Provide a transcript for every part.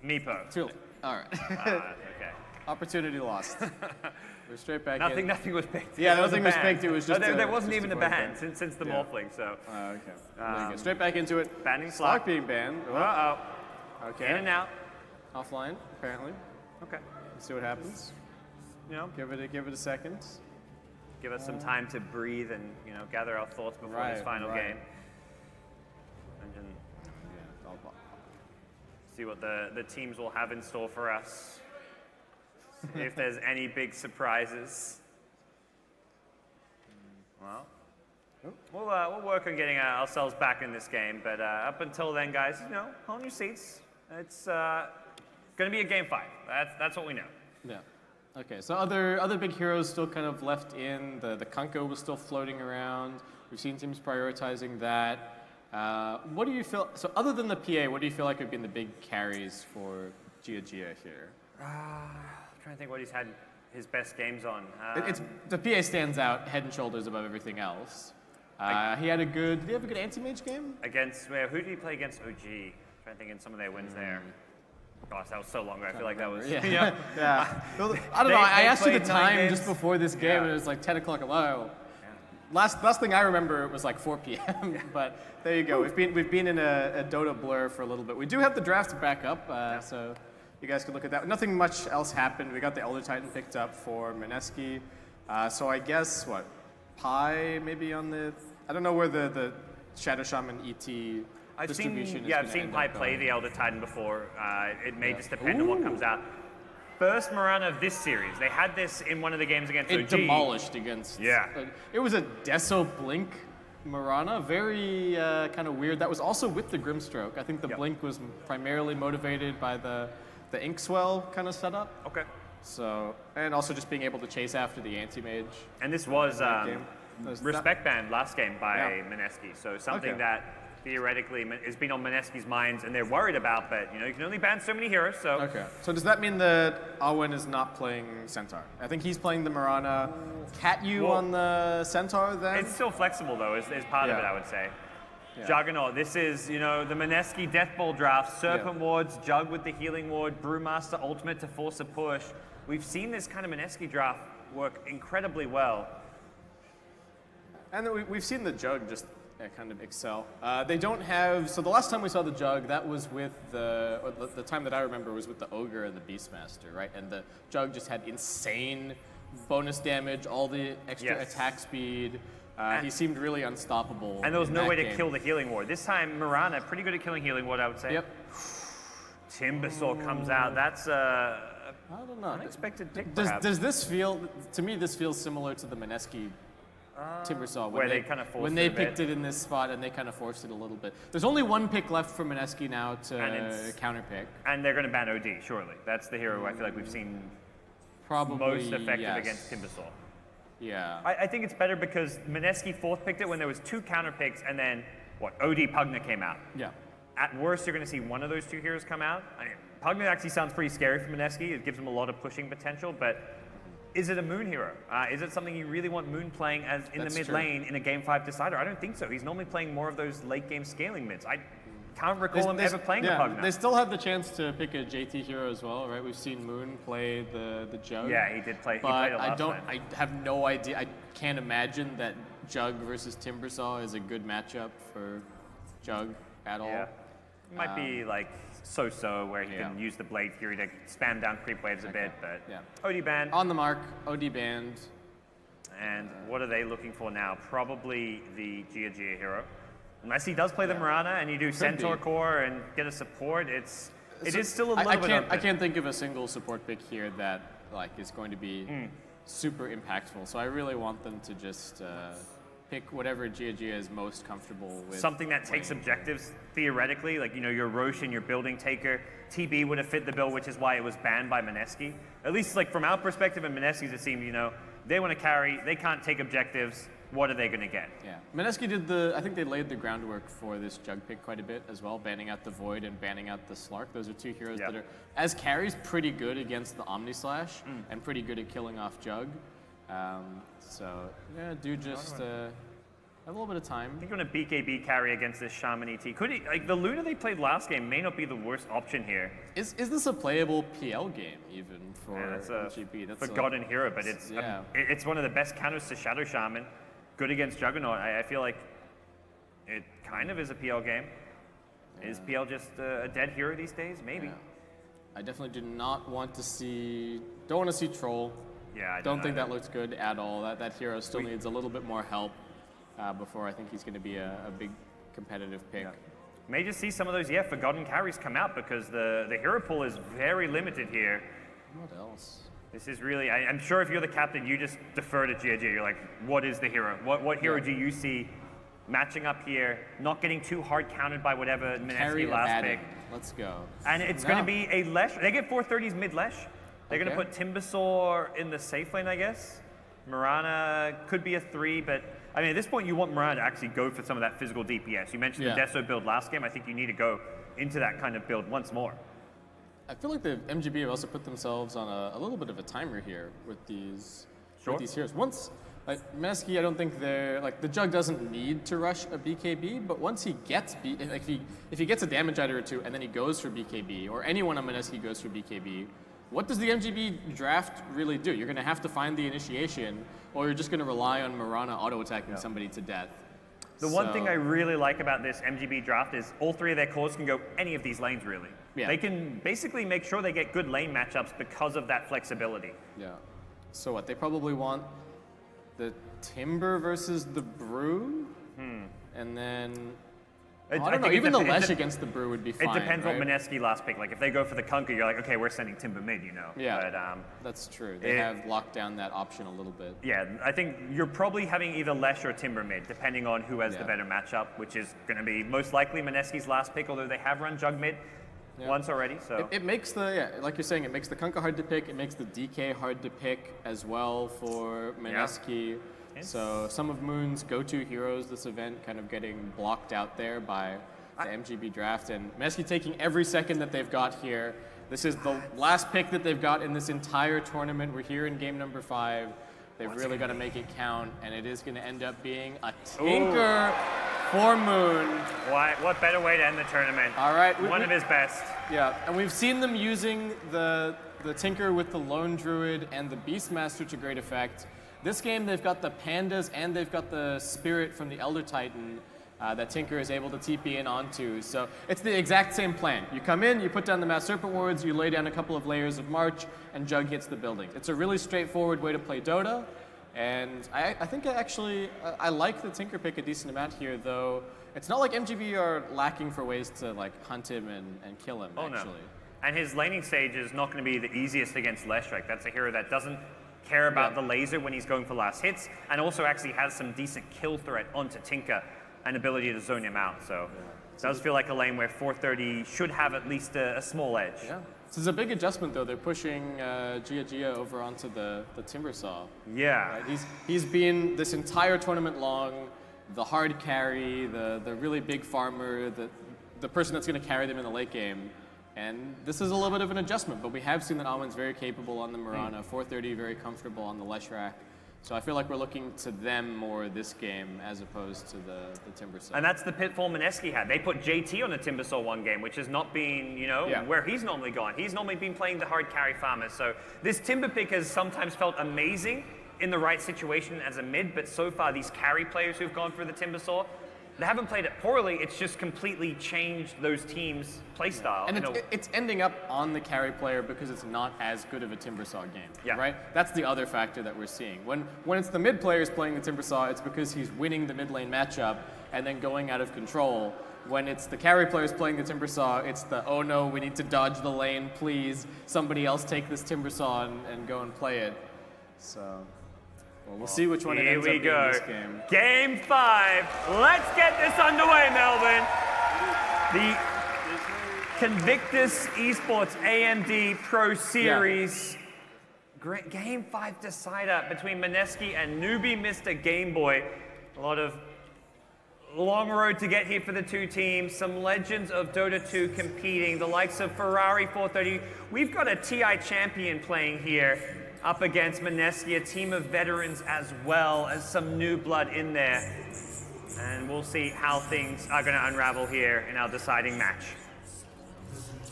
Meepo. Too late. All right. Okay. Opportunity lost. We're straight back in. Nothing was picked. Yeah, nothing was picked. It was just there wasn't even a ban since the morphling, so. Okay. There you go. Straight back into it. Banning Slark being banned. Uh-oh. Okay. In and out. Offline, apparently. Okay. Let's see what happens. You know, Give it a second. give us some time to breathe and gather our thoughts before this final game. And then see what the teams will have in store for us. If there's any big surprises. Well, we'll work on getting ourselves back in this game. But up until then, guys, hold your seats. It's going to be a game 5. That's what we know. Yeah. Okay. So other big heroes still kind of left in. The Kunko was still floating around. We've seen teams prioritizing that. What do you feel? So other than the PA, what do you feel like have been the big carries for GoDz here? I'm trying to think what he's had his best games on. The PA stands out head and shoulders above everything else. Did he have a good anti-mage game? Against, who did he play against OG? I'm trying to think in some of their wins there. Gosh, that was so long ago. I feel like that was... Yeah. Well, I don't know. I asked you the time just before this game, and it was like 10 o'clock. Wow. Last thing I remember, it was like 4 p.m. But there you go. We've been in a Dota blur for a little bit. We do have the draft back up, so you guys can look at that. Nothing much else happened. We got the Elder Titan picked up for Mineski. So I guess, Pi maybe on the... I don't know where the Shadow Shaman ET distribution is. I've seen Pi play the Elder Titan before. It may just depend on what comes out. First Mirana of this series. They had this in one of the games against OG. It demolished against... Yeah. It was a Deso Blink Mirana. Very kind of weird. That was also with the Grimstroke. I think the Blink was primarily motivated by the Inkswell kind of setup. Okay. So, and also just being able to chase after the anti-mage. And this was respect banned last game by Mineski. So something that theoretically has been on Mineski's minds and they're worried about, but you can only ban so many heroes, so... Okay. So does that mean that Awen is not playing Centaur? I think he's playing the Mirana. Catyu on the Centaur then? It's still flexible though, is part of it, I would say. Yeah. Juggernaut, this is, the Mineski Death Ball draft, Serpent Wards, Jug with the Healing Ward, Brewmaster Ultimate to force a push. We've seen this kind of Mineski draft work incredibly well. And we've seen the Jug just kind of excel. They don't have, so the last time we saw the Jug, that was with the time that I remember was with the Ogre and the Beastmaster, right? And the Jug just had insane bonus damage, all the extra attack speed. He seemed really unstoppable. And there was no way to kill the Healing Ward. This time, Mirana, pretty good at killing Healing Ward, I would say. Yep. Timbersaw comes out. That's I don't know. Unexpected pick, does this feel, to me, this feels similar to the Mineski Timbersaw where they kind of forced when they picked it in this spot and they kind of forced it a little bit. There's only one pick left for Mineski now to counter pick. And they're going to ban OD, surely. That's the hero I feel like we've seen probably most effective against Timbersaw. Yeah. I think it's better because Mineski fourth picked it when there was 2 counter picks and then, OD Pugna came out. Yeah. At worst, you're going to see one of those 2 heroes come out. I mean, Pugna actually sounds pretty scary for Mineski. It gives him a lot of pushing potential, but is it a Moon hero? Is it something you really want Moon playing as in the mid lane in a game 5 decider? I don't think so. He's normally playing more of those late game scaling mids. I can't recall him ever playing the Pugna. They still have the chance to pick a JT hero as well, right? We've seen Moon play the Jug. Yeah, he did play. But he played a lot. I have no idea. I can't imagine that Jug versus Timbersaw is a good matchup for Jug at all. Yeah. It might be like so-so where he can use the Blade Fury to spam down creep waves a bit, but OD banned. On the mark, OD banned. And what are they looking for now? Probably the GoDz hero. Unless he does play the Mirana and you do Centaur Core and get a support, it is still a little bit open. I can't think of a single support pick here that is going to be super impactful. So I really want them to just pick whatever GoDz is most comfortable with. Something that takes objectives theoretically, like your Roshan, your Building Taker. TB would have fit the bill, which is why it was banned by Mineski. At least from our perspective and Mineski's, it seemed, they want to carry, they can't take objectives. What are they going to get? Yeah, Mineski did I think they laid the groundwork for this Jug pick quite a bit as well, banning out the Void and banning out the Slark. Those are 2 heroes that are, as carries, pretty good against the Omni Slash and pretty good at killing off Jug. So, do just A little bit of time. I think you're on a BKB carry against this Shaman ET. Could he, like the Luna they played last game may not be the worst option here. Is this a playable PL game even for MGB? That's forgotten hero, but it's one of the best counters to Shadow Shaman. Good against Juggernaut. I feel like it kind of is a PL game. Yeah. Is PL just a dead hero these days? Maybe. Yeah. I definitely do not want to see. Don't want to see Troll. Yeah. I don't think that looks good at all. That hero still needs a little bit more help before I think he's going to be a big competitive pick. Yeah. May just see some of those forgotten carries come out because the hero pool is very limited here. What else? This is really, I'm sure if you're the captain, you just defer to GoDz. You're like, what is the hero? What hero do you see matching up here, not getting too hard countered by whatever Mineski last pick? Let's go. And it's going to be a Lesh. They get 430s mid-Lesh. They're going to put Timbersaw in the safe lane, I guess. Mirana could be a 3, but I mean, at this point, you want Mirana to actually go for some of that physical DPS. You mentioned the Deso build last game. I think you need to go into that kind of build once more. I feel like the MGB have also put themselves on a little bit of a timer here with these heroes. Once, like Mineski, I don't think they're like the Jug doesn't need to rush a BKB, but once he gets if he gets a damage item or two and then he goes for BKB, or anyone on Mineski goes for BKB, what does the MGB draft really do? You're going to have to find the initiation, or you're just going to rely on Mirana auto-attacking somebody to death. The one thing I really like about this MGB draft is all 3 of their cores can go any of these lanes, really. Yeah. They can basically make sure they get good lane matchups because of that flexibility. Yeah. So what, they probably want the Timber versus the Brew? And then... I don't know, even the Lesh against the Brew would be fine. It depends what Mineski last pick. Like, if they go for the Kunkka, you're like, okay, we're sending Timber mid, you know. Yeah, but, that's true. They have locked down that option a little bit. Yeah, I think you're probably having either Lesh or Timber mid, depending on who has the better matchup, which is going to be most likely Mineski's last pick, although they have run Jug mid once already. So it makes the, like you're saying, it makes the Kunkka hard to pick. It makes the DK hard to pick as well for Mineski. Yeah. So some of Moon's go-to heroes this event kind of getting blocked out there by the MGB draft, and Mineski taking every second that they've got here. This is the last pick that they've got in this entire tournament. We're here in game number 5. They've really got to make it count, and it is going to end up being a Tinker for Moon. What better way to end the tournament? All right. One of his best. Yeah, and we've seen them using the Tinker with the Lone Druid and the Beastmaster to great effect. This game, they've got the Pandas and they've got the Spirit from the Elder Titan that Tinker is able to TP in onto. So it's the exact same plan. You come in, you put down the Mass Serpent Wards, you lay down a couple of layers of March, and Jug hits the building. It's a really straightforward way to play Dota, and I think I like the Tinker pick a decent amount here, though it's not like MGB are lacking for ways to like hunt him and kill him, actually. No. And his laning stage is not going to be the easiest against Leshrac. That's a hero that doesn't care about the laser when he's going for last hits, and also actually has some decent kill threat onto Tinker and ability to zone him out. So it does feel like a lane where 430 should have at least a small edge. Yeah. This is a big adjustment, though. They're pushing Gia over onto the Timbersaw. Yeah. Right? He's been this entire tournament long the hard carry, the really big farmer, the person that's going to carry them in the late game. And this is a little bit of an adjustment, but we have seen that Almond's very capable on the Mirana, 430 very comfortable on the Leshrac. So I feel like we're looking to them more this game as opposed to the Timbersaw. And that's the pitfall Mineski had. They put JT on the Timbersaw one game, which has not been, where he's normally gone. He's normally been playing the hard carry farmer. So this Timber pick has sometimes felt amazing in the right situation as a mid, but so far these carry players who've gone for the Timbersaw, they haven't played it poorly, it's just completely changed those teams' playstyle. And it's ending up on the carry player because it's not as good of a Timbersaw game, right? That's the other factor that we're seeing. When it's the mid players playing the Timbersaw, it's because he's winning the mid lane matchup and then going out of control. When it's the carry players playing the Timbersaw, it's the, oh no, we need to dodge the lane, please. Somebody else take this Timbersaw and go and play it. So... well, we'll see which one it ends up being this game. Game 5. Let's get this underway, Melbourne. The Convictus Esports AMD Pro Series. Great Game 5 decider between Mineski and Newbee Mr. Game Boy. A lot of long road to get here for the two teams. Some legends of Dota 2 competing. The likes of Ferrari 430. We've got a TI champion playing here, up against Mineski, a team of veterans as well as some new blood in there. And we'll see how things are going to unravel here in our deciding match.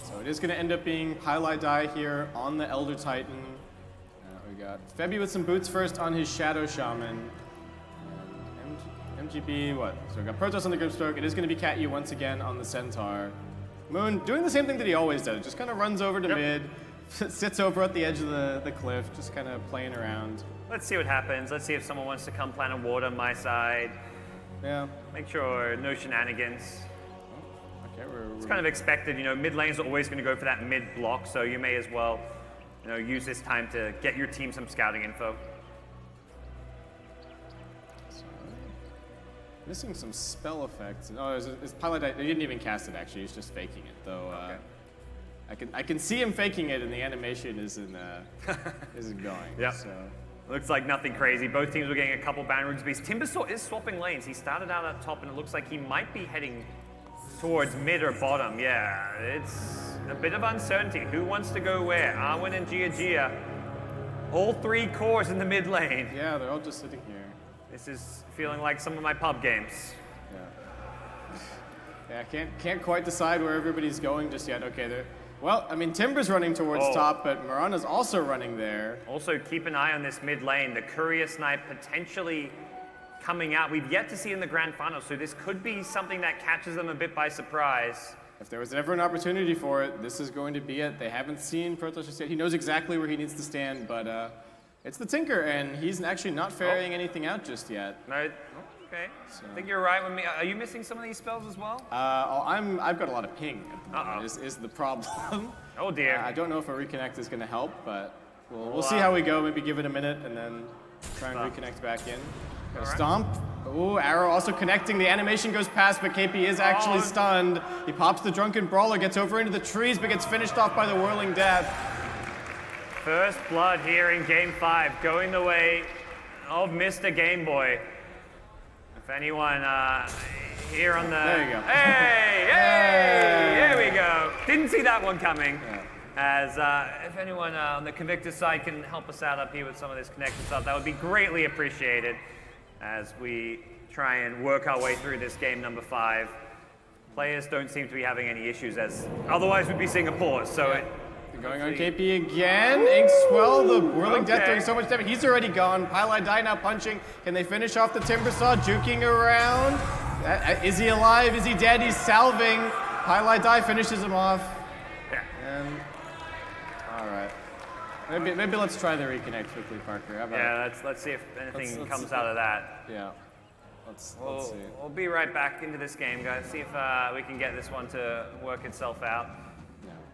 So it is going to end up being Pylai here on the Elder Titan. We got Febby with some boots first on his Shadow Shaman. And MGB, what? So we got Protoss on the Gripstroke. It is going to be Cat U once again on the Centaur. Moon doing the same thing that he always does. Just kind of runs over to mid, sits over at the edge of the cliff, just kind of playing around. Let's see what happens. Let's see if someone wants to come plant a ward on my side. Yeah. Make sure no shenanigans. Okay, it's kind of expected, you know, mid lanes are always going to go for that mid block, so you may as well, you know, use this time to get your team some scouting info. Missing some spell effects. Oh, is Pylai? He didn't even cast it actually. He's just faking it, though. Okay. I can see him faking it, and the animation isn't going. Yeah. So. Looks like nothing crazy. Both teams were getting a couple Ban Runes Beasts. Timbersaw is swapping lanes. He started out at top, and it looks like he might be heading towards mid or bottom. Yeah, it's a bit of uncertainty. Who wants to go where? Arwen and Gia. All 3 cores in the mid lane. Yeah, they're all just sitting here. This is feeling like some of my pub games. Yeah, can't quite decide where everybody's going just yet. Okay, well, I mean, Timber's running towards top, but Mirana's also running there. Also, keep an eye on this mid lane. The Courier Snipe potentially coming out. We've yet to see in the Grand Final, so this could be something that catches them a bit by surprise. If there was ever an opportunity for it, this is going to be it. They haven't seen Protoss just yet. He knows exactly where he needs to stand, but it's the Tinker, and he's actually not ferrying anything out just yet. No. Okay. So. I think you're right with me. Are you missing some of these spells as well? I've got a lot of ping at the moment, is the problem. Oh dear. I don't know if a reconnect is going to help, but we'll see how we go. Maybe give it a minute and then try and reconnect back in. Got a stomp. Ooh, arrow also connecting. The animation goes past, but KP is actually stunned. He pops the Drunken Brawler, gets over into the trees, but gets finished off by the Whirling Death. First blood here in Game 5, going the way of Mr. Game Boy. If anyone here on the... There you go. Hey! There we go. Didn't see that one coming. Yeah. As if anyone on the Convictus side can help us out up here with some of this connection stuff, that would be greatly appreciated as we try and work our way through this game number 5. Players don't seem to be having any issues, as otherwise we'd be seeing a pause. So going on KP again. Inkswell, the Whirling Death doing so much damage. He's already gone. Pylai now punching. Can they finish off the Timbersaw? Juking around. Is he alive? Is he dead? He's salving. Pylai finishes him off. Yeah. And all right. Maybe let's try the reconnect quickly, Parker. How about let's see if anything comes out of that. Yeah. Let's see. We'll be right back into this game, guys. See if we can get this one to work itself out.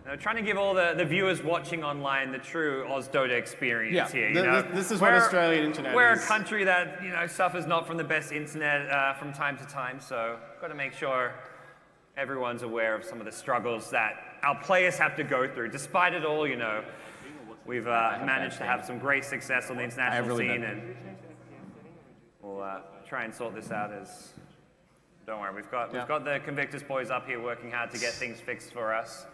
You know, trying to give all the viewers watching online the true Oz Dota experience here. You know? This is what Australian internet We're is. A country that suffers not from the best internet from time to time, so got to make sure everyone's aware of some of the struggles that our players have to go through. Despite it all, we've managed to have some great success on the international scene, and we'll try and sort this out. Don't worry, we've got the Convictus boys up here working hard to get things fixed for us.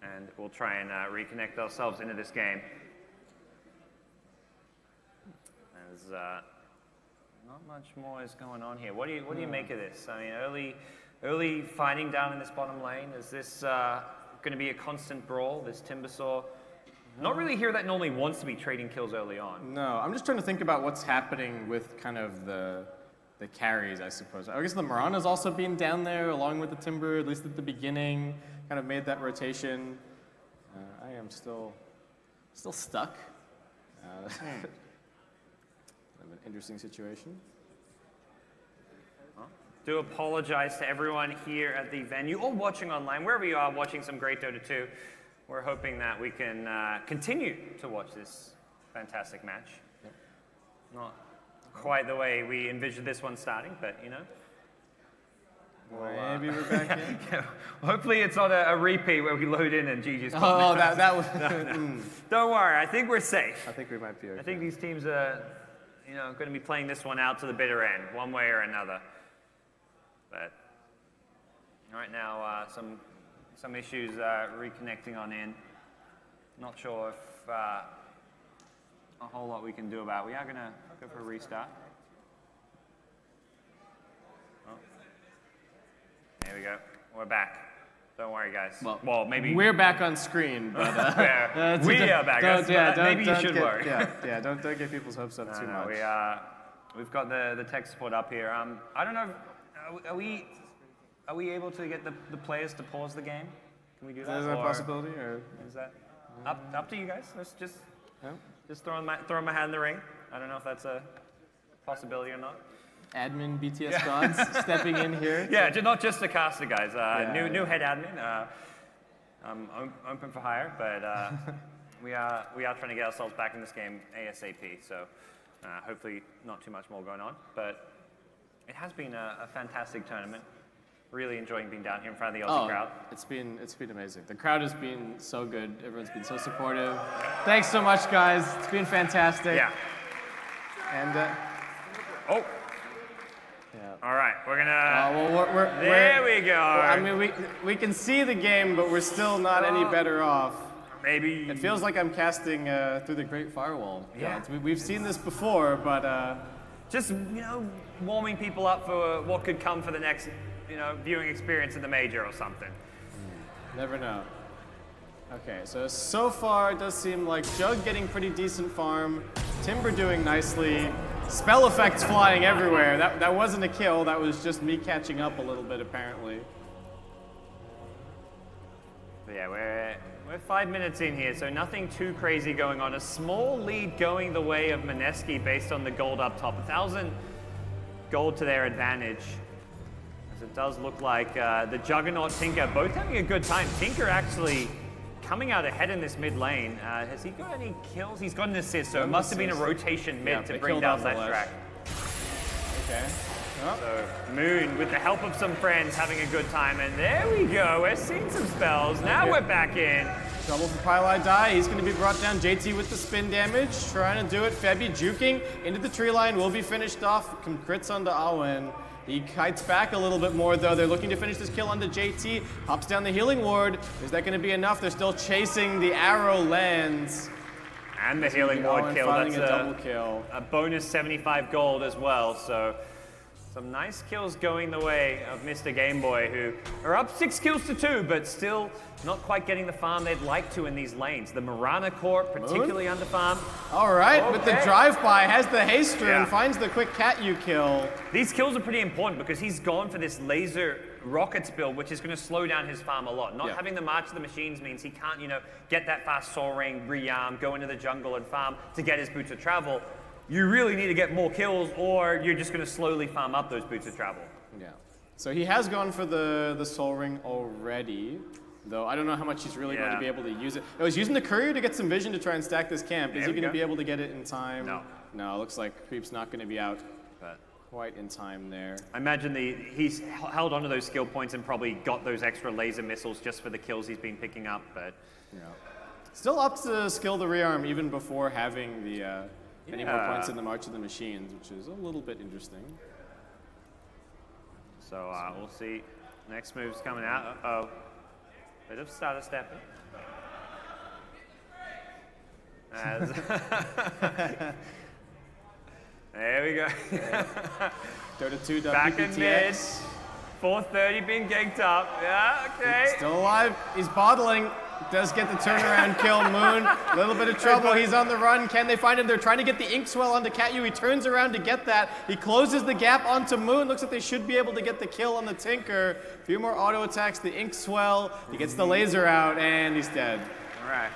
And we'll try and reconnect ourselves into this game. There's not much more is going on here. What do you make of this? I mean, early fighting down in this bottom lane. Is this going to be a constant brawl? This Timbersaw, not really here that normally wants to be trading kills early on. No, I'm just trying to think about what's happening with kind of the carries, I suppose. I guess the Mirana's also been down there along with the Timber, at least at the beginning. Kind of made that rotation. I am still stuck. Kind of an interesting situation. Do apologize to everyone here at the venue or watching online, wherever you are watching some great Dota 2. We're hoping that we can continue to watch this fantastic match. Yep. Not quite the way we envisioned this one starting, but Maybe we're back in. Hopefully it's not a repeat where we load in and GG's. Oh, that was. Don't worry, I think we're safe. I think we might be okay. I think these teams are, going to be playing this one out to the bitter end, one way or another. But right now, some issues reconnecting on in. Not sure if a whole lot we can do about it. We are going to go for a restart. There we go. We're back. Don't worry, guys. Well, maybe we're back on screen, but we are back. Maybe you should worry. Yeah, don't get people's hopes up too much. We've got the tech support up here. I don't know. Are we able to get the players to pause the game? Can we do that? Is that a possibility, or is that up to you guys? Let's just throwing my hat in the ring. I don't know if that's a possibility or not. Admin BTS GoDz stepping in here. Yeah, not just the caster guys. New head admin. Open for hire, but we are trying to get ourselves back in this game ASAP. So hopefully not too much more going on. But it has been a fantastic tournament. Really enjoying being down here in front of the Aussie crowd. It's been amazing. The crowd has been so good. Everyone's been so supportive. Thanks so much, guys. It's been fantastic. Yeah. And yeah. All right, we're gonna. There we go. I mean, we can see the game, but we're still not any better off. Maybe. It feels like I'm casting through the Great Firewall. Yeah. We've seen this before, but just warming people up for what could come for the next viewing experience in the major or something. Never know. Okay, so far it does seem like Jug getting pretty decent farm, Timber doing nicely, spell effects flying everywhere. That wasn't a kill, that was just me catching up a little bit apparently. But yeah, we're 5 minutes in here, so nothing too crazy going on. A small lead going the way of Mineski based on the gold up top. 1,000 gold to their advantage. As it does look like the Juggernaut, Tinker, both having a good time. Tinker actually coming out ahead in this mid lane. Has he got any kills? He's got an assist, so it must have been a rotation mid to bring down that track. Okay. Oh. So Moon, with the help of some friends, having a good time, and there we go. We're seeing some spells. Now we're back in. Trouble for Pylai Die. He's going to be brought down. JT with the spin damage, trying to do it. Febby juking into the tree line, will be finished off. Crits onto Awen. He kites back a little bit more, though. They're looking to finish this kill onto JT. Hops down the healing ward. Is that going to be enough? They're still chasing. The arrow lands. And the healing ward kill. That's a double kill. A bonus 75 gold as well. So some nice kills going the way of Mr. Game Boy, who are up 6 kills to 2, but still not quite getting the farm they'd like to in these lanes. The Marana Court, particularly under farm. All right, with the drive-by, has the haster and finds the quick Cat-U kill. These kills are pretty important because he's gone for this laser rockets build, which is going to slow down his farm a lot. Not having the March of the Machines means he can't, get that fast soul ring, rearm, go into the jungle and farm to get his boots of travel. You really need to get more kills, or you're just going to slowly farm up those boots of travel. Yeah. So he has gone for the soul ring already, though I don't know how much he's really going to be able to use it. No, he's using the courier to get some vision to try and stack this camp. Is he going to be able to get it in time? No. No, it looks like Creep's not going to be out quite in time there. I imagine he's held onto those skill points and probably got those extra laser missiles just for the kills he's been picking up, but... Yeah. Still up to skill the rearm even before having the... Any more points in the March of the Machines, which is a little bit interesting. So we'll see. Next move's coming out. Uh-oh. Bit of stutter stepping. As there we go. Dota 2 back in mid. 430 being ganked up. Yeah, okay. Still alive. He's bottling. Does get the turnaround kill. Moon, a little bit of trouble. He's on the run. Can they find him? They're trying to get the Inkswell onto Cat-U. He turns around to get that. He closes the gap onto Moon. Looks like they should be able to get the kill on the Tinker. A few more auto attacks. The Inkswell. He gets the laser out, and he's dead. All right.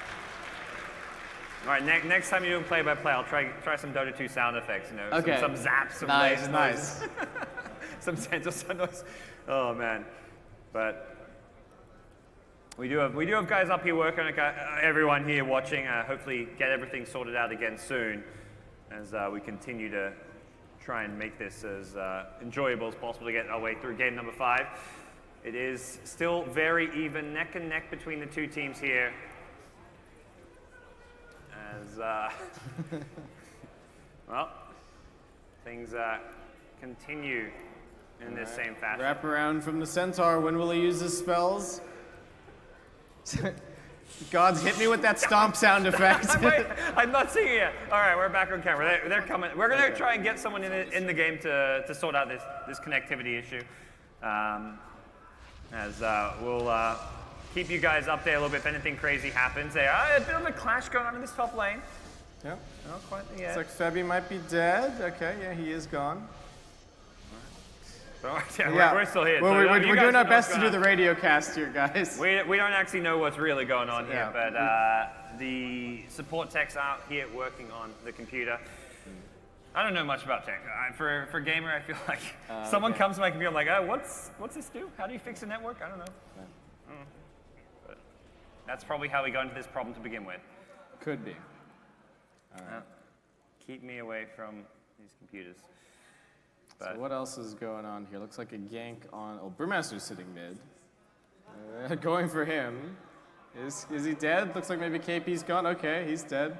All right. Next time you do play-by-play, I'll try some Dota 2 sound effects. Okay. Some zaps, some nice. some sensor noise. Oh man, but. We do have guys up here working, everyone here watching, hopefully get everything sorted out again soon as we continue to try and make this as enjoyable as possible to get our way through game number 5. It is still very even, neck and neck between the two teams here. As, well, things continue in this same fashion. Wrap around from the Centaur. When will he use his spells? GoDz hit me with that stomp sound effect. I'm not seeing it yet. All right, we're back on camera. They're coming. We're going to try and get someone in the game to sort out this connectivity issue. as we'll keep you guys up there a little bit if anything crazy happens. There, a bit of a clash going on in this top lane. Yep. Not quite yet. Looks like Febby might be dead. Okay, yeah, he is gone. Yeah, we're still here. We're doing our best to do the radio cast here, guys. We don't actually know what's really going on here, but the support techs out here working on the computer. I don't know much about tech. For gamer, I feel like someone comes to my computer, I'm like, oh, what's this do? How do you fix a network? I don't know. But that's probably how we got into this problem to begin with. Could be. All right. Keep me away from these computers. So what else is going on here? Looks like a gank on... Oh, Brewmaster's sitting mid. Going for him. Is he dead? Looks like maybe KP's gone. Okay, he's dead.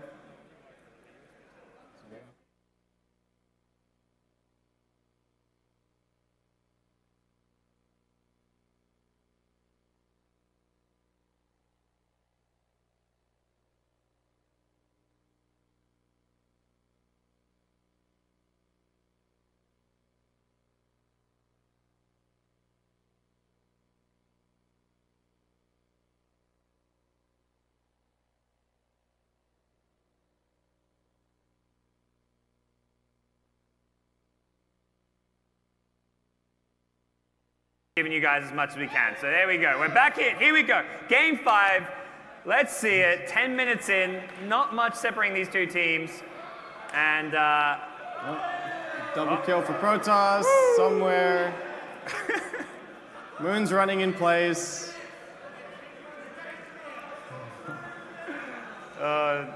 Giving you guys as much as we can. So there we go. We're back in. Here we go. Game 5. Let's see it. 10 minutes in. Not much separating these two teams. And double kill for Protoss somewhere. Moon's running in place. Oh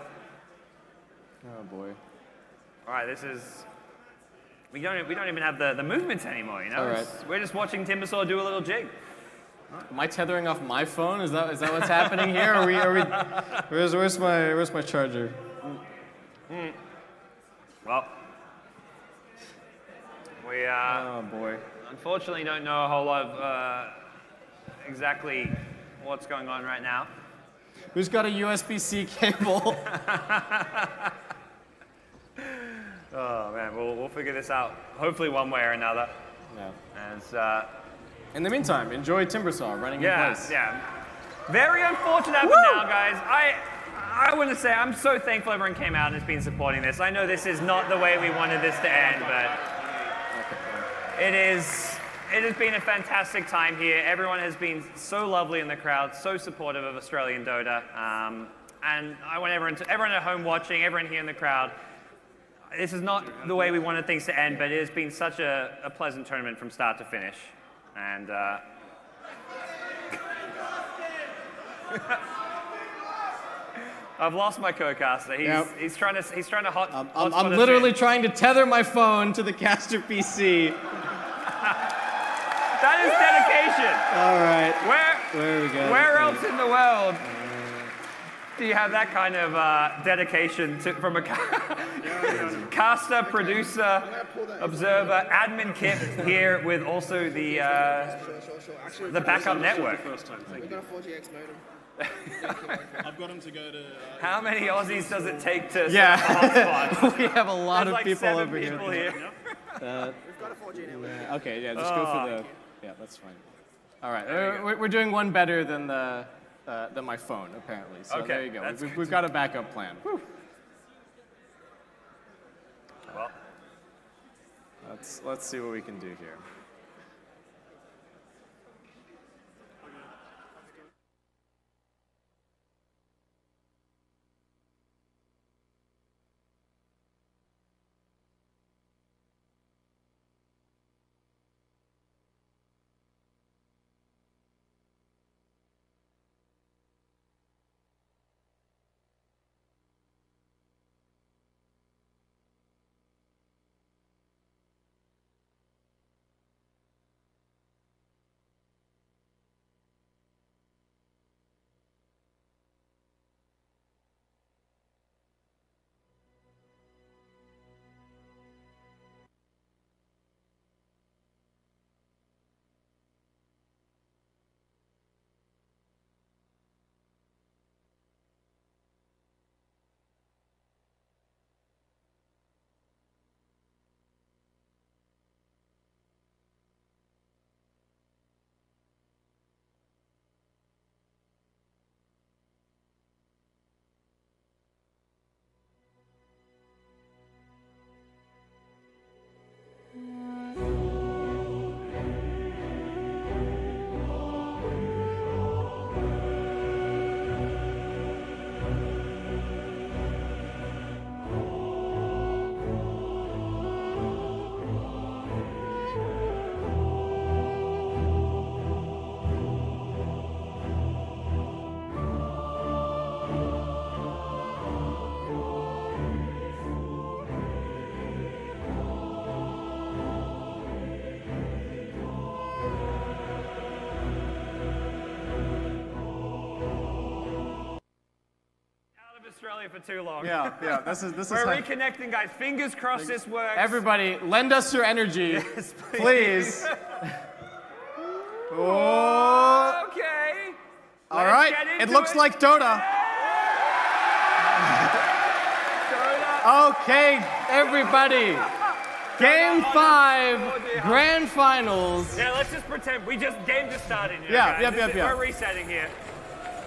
boy. All right, this is. We don't even have the movements anymore, you know? All right. We're just watching Timbersaw do a little jig. Am I tethering off my phone? Is that what's happening here? Are we where's my charger? Well, we oh boy. Unfortunately don't know a whole lot of exactly what's going on right now. Who's got a USB-C cable? Oh man, we'll figure this out. Hopefully one way or another. Yeah. As in the meantime, enjoy Timbersaw running in place. Yeah. Very unfortunate happened now, guys. I want to say I'm so thankful everyone came out and has been supporting this. I know this is not the way we wanted this to end, but it has been a fantastic time here. Everyone has been so lovely in the crowd, so supportive of Australian Dota. And I want everyone at home watching, everyone here in the crowd. This is not the way we wanted things to end, but it has been such a pleasant tournament from start to finish. And I've lost my co-caster. He's trying to hot. I'm literally trying to tether my phone to the caster PC. That is dedication. All right. There we go. Where else in the world do you have that kind of dedication from a caster, producer, observer, admin kit here with also the backup network? We've got a 4GX modem. I've got him to go to... How many Aussies does it take to set up a hotspot? We have a lot of like people 7 over people here. We've got a 4G network. Okay, yeah, just go for the... Yeah, that's fine. All right, we're doing one better than my phone, apparently. So there you go. We've got a backup plan. Whew. Well, let's see what we can do here. Australia for too long. Yeah. This is. We're reconnecting, guys. Fingers crossed this works. Everybody, lend us your energy, yes, please. Oh, okay. All right. It looks like Dota. Dota. Okay, everybody. Game 5, grand finals. Yeah, let's just pretend game just started. You know, Yeah, guys. yeah. We're resetting here.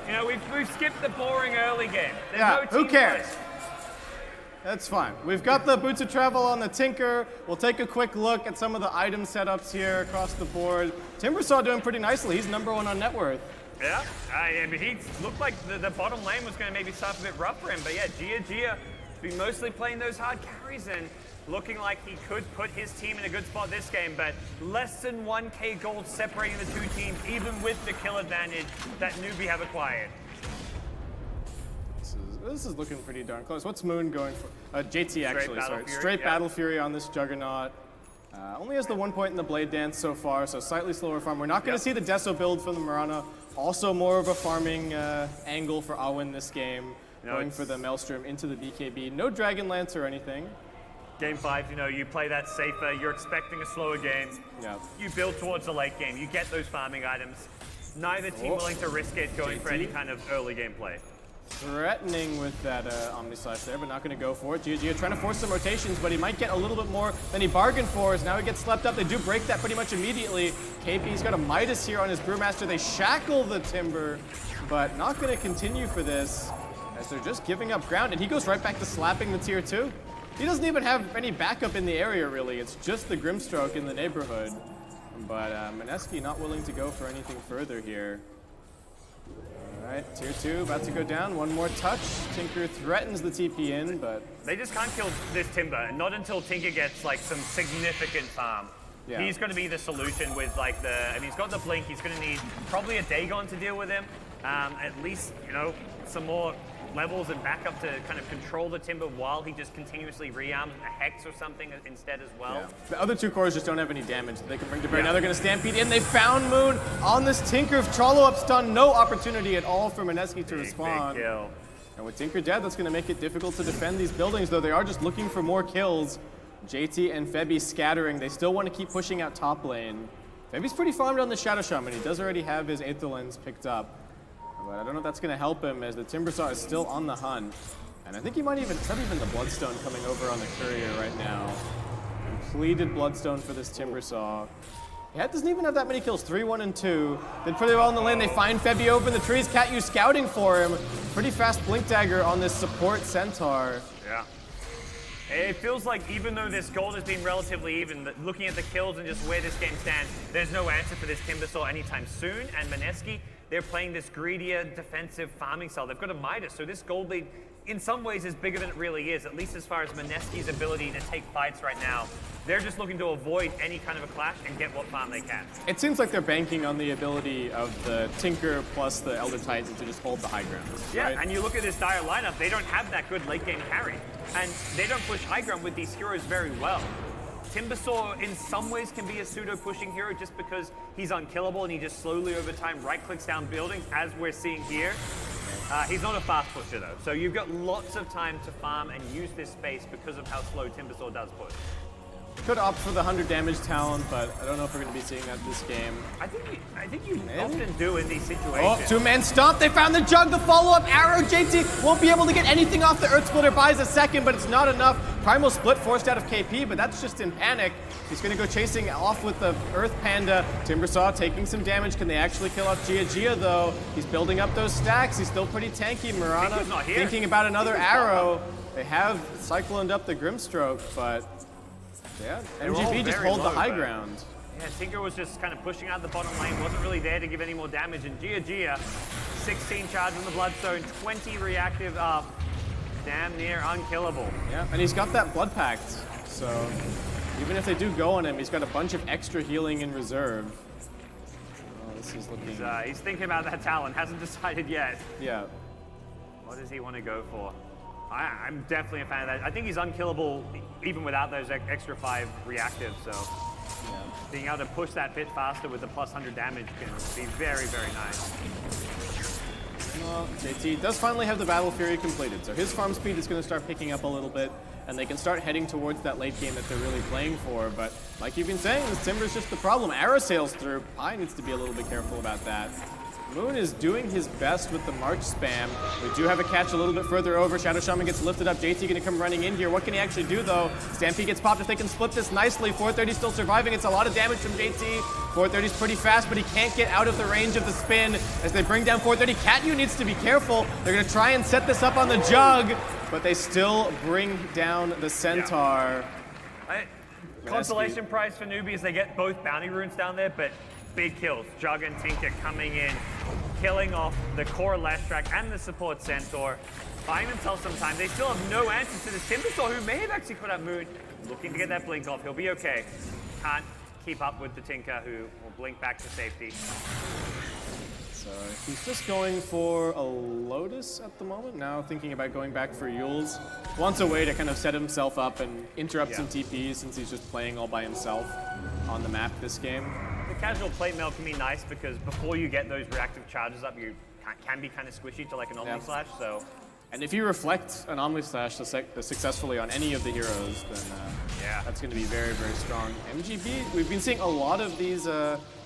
You know, we've skipped the boring early game. There's Yeah, no team who cares? fight. That's fine. We've got the Boots of Travel on the Tinker. We'll take a quick look at some of the item setups here across the board. Timbersaw doing pretty nicely. He's #1 on net worth. Yeah, but he looked like the bottom lane was going to maybe start a bit rough for him. But yeah, Gia been mostly playing those hard carries and looking like he could put his team in a good spot this game. But less than 1K gold separating the two teams, even with the kill advantage that Newbee have acquired. This is looking pretty darn close. What's Moon going for? JT actually, sorry. Fury, Straight Battle Fury on this Juggernaut. Only has the 1 point in the Blade Dance so far, so slightly slower farm. We're not going to see the Deso build from the Mirana. Also more of a farming angle for Awin this game. Going for the Maelstrom into the BKB. No Dragon Lance or anything. Game 5, you know, you play that safer. You're expecting a slower game. Yeah. You build towards the late game. You get those farming items. Neither team willing to risk it going for any kind of early game play. Threatening with that Omni Slash there, but not going to go for it. Gia trying to force some rotations, but he might get a little bit more than he bargained for. As now he gets slept up. They do break that pretty much immediately. KP's got a Midas here on his Brewmaster. They shackle the Timber, but not going to continue for this as they're just giving up ground. And he goes right back to slapping the tier 2. He doesn't even have any backup in the area, really. It's just the Grimstroke in the neighborhood. But Mineski not willing to go for anything further here. All right, tier 2 about to go down. One more touch. Tinker threatens the TP in, but they just can't kill this Timber, and not until Tinker gets like some significant farm. Yeah. He's going to be the solution with like he's got the blink. He's going to need probably a Dagon to deal with him. At least, you know, some more levels and backup to kind of control the Timber while he just continuously rearms a Hex or something instead as well. Yeah. The other two cores just don't have any damage that they can bring to bear. Now they're going to Stampede in. They found Moon on this Tinker. Trollo up stun. No opportunity at all for Mineski to respond. Big kill. And with Tinker dead, that's going to make it difficult to defend these buildings, though they are just looking for more kills. JT and Febby scattering. They still want to keep pushing out top lane. Febby's pretty farmed on the Shadow Shaman. He does already have his Aether Lens picked up. But I don't know if that's going to help him as the Timbersaw is still on the hunt. And I think he might even, it's not even the Bloodstone coming over on the Courier right now. Completed Bloodstone for this Timbersaw. Yeah, it doesn't even have that many kills, 3, 1, and 2. Did pretty well in the lane. They find Febby over in the trees. Catyu scouting for him. Pretty fast Blink Dagger on this support Centaur. Yeah. It feels like even though this gold has been relatively even, looking at the kills and just where this game stands, there's no answer for this Timbersaw anytime soon. And Mineski, they're playing this greedier defensive farming style. They've got a Midas, so this gold lead in some ways is bigger than it really is, at least as far as Mineski's ability to take fights right now. They're just looking to avoid any kind of a clash and get what farm they can. It seems like they're banking on the ability of the Tinker plus the Elder Titan to just hold the high ground. Yeah, right? and you look at this dire lineup, they don't have that good late game carry. And they don't push high ground with these heroes very well. Timbersaw in some ways can be a pseudo-pushing hero just because he's unkillable and he just slowly over time right-clicks down buildings, as we're seeing here. He's not a fast pusher though, so you've got lots of time to farm and use this space because of how slow Timbersaw does push. Could opt for the 100 damage talent, but I don't know if we're going to be seeing that this game. I think you often do in these situations. Oh, two-man stomp. They found the Jug, the follow-up arrow. JT won't be able to get anything off the Earth Splitter. Buys a second, but it's not enough. Primal Split forced out of KP, but that's just in panic. He's going to go chasing off with the Earth Panda. Timbersaw taking some damage. Can they actually kill off Gia, though? He's building up those stacks. He's still pretty tanky. Mirana thinking about another arrow. They have cycloned up the Grimstroke, but yeah, MGB just hold the high ground. Yeah, Tinker was just kind of pushing out the bottom lane, wasn't really there to give any more damage, and Gia, 16 charge on the Bloodstone, 20 reactive up, damn near unkillable. Yeah, and he's got that Blood Pact, so even if they do go on him, he's got a bunch of extra healing in reserve. Oh, this is looking... He's thinking about that talent, hasn't decided yet. Yeah. What does he want to go for? I'm definitely a fan of that. I think he's unkillable even without those extra 5 reactives, so being able to push that bit faster with the plus 100 damage can be very, very nice. Well, JT does finally have the Battle Fury completed, so his farm speed is going to start picking up a little bit, and they can start heading towards that late game that they're really playing for. But like you've been saying, this Timber's just the problem. Arrow sails through. Pi needs to be a little bit careful about that. Moon is doing his best with the March spam. We do have a catch a little bit further over. Shadow Shaman gets lifted up. JT going to come running in here. What can he actually do, though? Stampede gets popped if they can split this nicely. 430 still surviving. It's a lot of damage from JT. 430's pretty fast, but he can't get out of the range of the spin as they bring down 430. Catyu needs to be careful. They're going to try and set this up on the Jug, but they still bring down the Centaur. Yeah. Consolation prize for Newbee is they get both bounty runes down there, but big kills. Jug and Tinker coming in, killing off the core Leshrac and the support Centaur, buying themselves some time. They still have no answers to this Timbersaw, who may have actually put up Moon, looking to get that blink off. He'll be okay. Can't keep up with the Tinker, who will blink back to safety. So he's just going for a Lotus at the moment. Now thinking about going back for Yules. Wants a way to kind of set himself up and interrupt some TPs since he's just playing all by himself on the map this game. The casual plate mail can be nice because before you get those reactive charges up, you can be kind of squishy to like an Omni Slash. So, and if you reflect an Omni Slash successfully on any of the heroes, then that's going to be very, very strong. MGB, we've been seeing a lot of these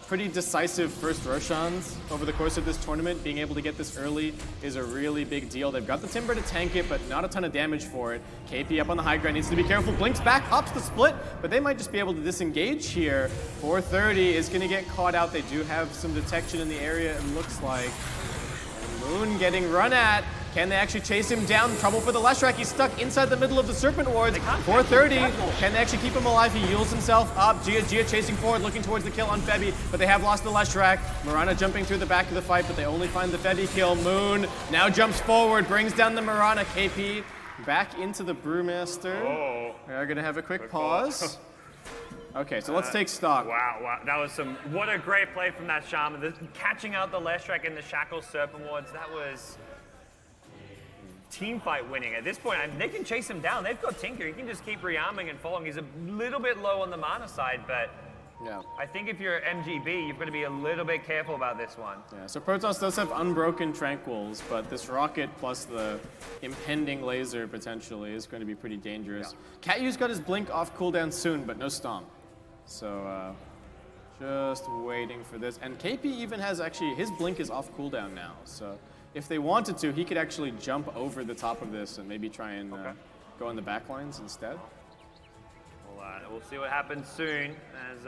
pretty decisive first Roshans over the course of this tournament. Being able to get this early is a really big deal. They've got the Timber to tank it, but not a ton of damage for it. KP up on the high ground needs to be careful. Blinks back, hops the split, but they might just be able to disengage here. 430 is going to get caught out. They do have some detection in the area, it looks like. And Moon getting run at. Can they actually chase him down? Trouble for the Leshrac. He's stuck inside the middle of the Serpent Wards. 430. Can they actually keep him alive? He yields himself up. Gia chasing forward, looking towards the kill on Febby, but they have lost the Leshrac. Mirana jumping through the back of the fight, but they only find the Febby kill. Moon now jumps forward, brings down the Mirana. KP back into the Brewmaster. Oh. We're going to have a quick pause. Okay, so let's take stock. Wow, that was what a great play from that Shaman. Catching out the Leshrac in the Shackle Serpent Wards, that was team fight winning. At this point, they can chase him down. They've got Tinker. He can just keep rearming and following. He's a little bit low on the mana side, but I think if you're MGB, you've got to be a little bit careful about this one. Yeah, so Protoss does have Unbroken Tranquils, but this rocket plus the impending laser potentially is going to be pretty dangerous. Catyu's got his blink off cooldown soon, but no stomp. So just waiting for this. And KP even has his blink is off cooldown now. So if they wanted to, he could actually jump over the top of this and maybe try and go on the back lines instead. We'll see what happens soon, as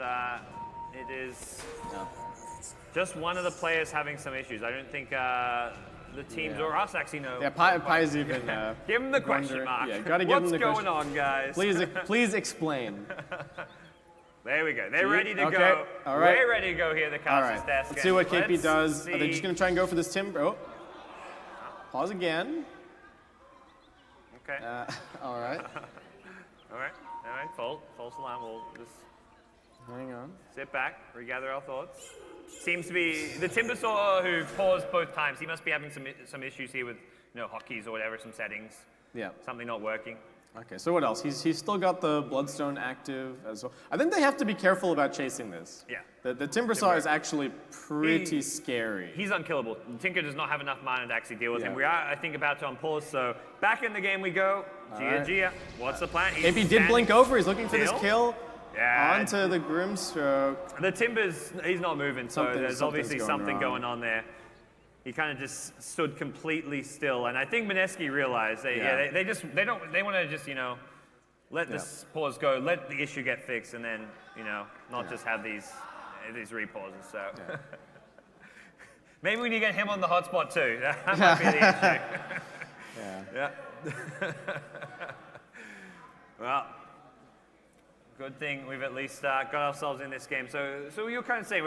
it is just one of the players having some issues. I don't think the teams or us actually know. Yeah, Pi's even give him the question mark. Yeah, gotta give him the question. What's going on, guys? Please explain. There we go. They're ready to go. All right. We're ready to go here, the Caster's desk. Let's see what KP does. Are they just going to try and go for this Timber? Oh. Pause again. Okay. All right. All right. False alarm. We'll just hang on. Sit back, regather our thoughts. Seems to be the Timbersaw who paused both times. He must be having some issues here with hotkeys or whatever, some settings. Yeah. Something not working. Okay, so what else? He's still got the Bloodstone active as well. I think they have to be careful about chasing this. Yeah. The Timbersaw is actually pretty scary. He's unkillable. Tinker does not have enough mana to actually deal with him. We are, I think, about to unpause, so back in the game we go. Gia. What's the plan? KP did blink over. He's looking for this kill. Yeah. Onto the Grimstroke. The Timbers, he's not moving, so there's obviously something going on there. He kind of just stood completely still, and I think Mineski realized they want to just let this pause go, let the issue get fixed, and then not just have these repauses. So maybe we need to get him on the hotspot too. That might be the issue. Yeah. Well, good thing we've at least got ourselves in this game. So you're kind of saying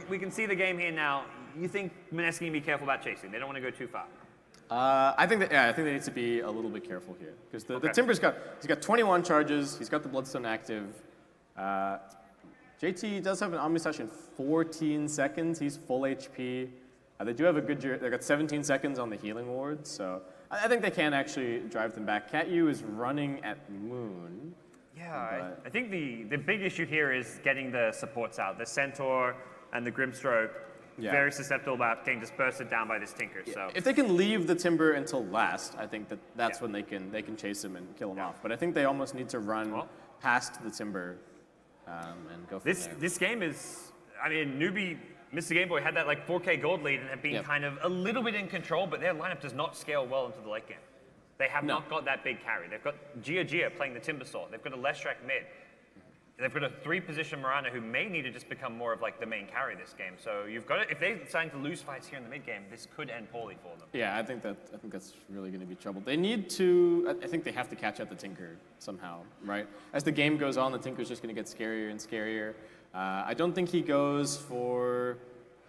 we can see the game here now. You think Mineski can be careful about chasing? They don't want to go too far. I think they need to be a little bit careful here because the Timber's got 21 charges. He's got the Bloodstone active. JT does have an Omni Slash in 14 seconds. He's full HP. They do have they got 17 seconds on the healing ward, so I think they can actually drive them back. Catyu is running at Moon. Yeah, I think the big issue here is getting the supports out, the Centaur and the Grimstroke. very susceptible about getting dispersed down by this Tinker. So if they can leave the Timber until last, I think that's when they can chase him and kill him off. But I think they almost need to run past the Timber and go from there. This game is, I mean, Newbee, Mr. Game Boy had that like 4K gold lead and have been kind of a little bit in control, but their lineup does not scale well into the late game. They have not got that big carry. They've got Gia playing the Timbersaw. They've got a Leshrac mid. They've got a 3-position Mirana who may need to just become more of like the main carry this game. So you've got if they're starting to lose fights here in the mid game, this could end poorly for them. Yeah, I think that's really going to be trouble. They need to. I think they have to catch out the Tinker somehow, right? As the game goes on, the Tinker's just going to get scarier and scarier. I don't think he goes for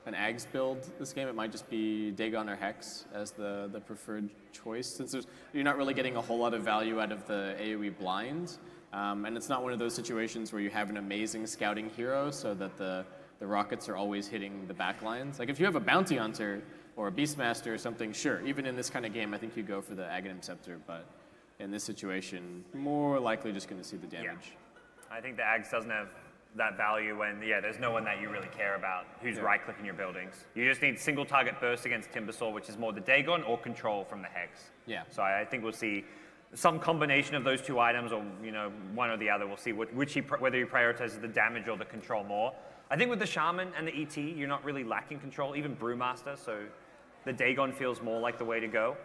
an Ags build this game. It might just be Dagon or Hex as the preferred choice, since you're not really getting a whole lot of value out of the AoE blind. And it's not one of those situations where you have an amazing scouting hero so that the rockets are always hitting the back lines. Like if you have a Bounty Hunter or a Beastmaster or something, sure, even in this kind of game, I think you go for the Aghanim Scepter, but in this situation, more likely just going to see the damage. Yeah. I think the Ags doesn't have that value when, there's no one that you really care about who's right-clicking your buildings. You just need single target burst against Timbersaw, which is more the Dagon, or control from the Hex. Yeah. So I think we'll see some combination of those two items, or one or the other. We'll see whether you prioritize the damage or the control more. I think with the Shaman and the ET, you're not really lacking control, even Brewmaster, so the Dagon feels more like the way to go.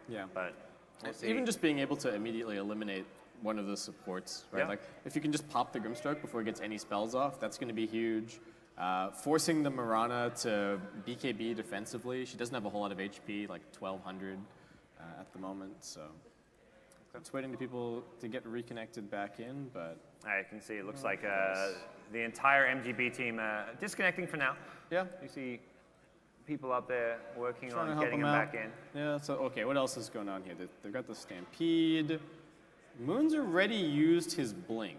Yeah. But we'll see. Even just being able to immediately eliminate one of the supports, right? Yeah. Like if you can just pop the Grimstroke before it gets any spells off, that's going to be huge. Forcing the Mirana to BKB defensively. She doesn't have a whole lot of HP, like 1200 at the moment, so it's waiting to people to get reconnected back in, but I can see it looks like the entire MGB team disconnecting for now. Yeah. You see people up there working Trying on to getting them back in. Yeah, so okay, what else is going on here? They've got the Stampede. Moon's already used his Blink.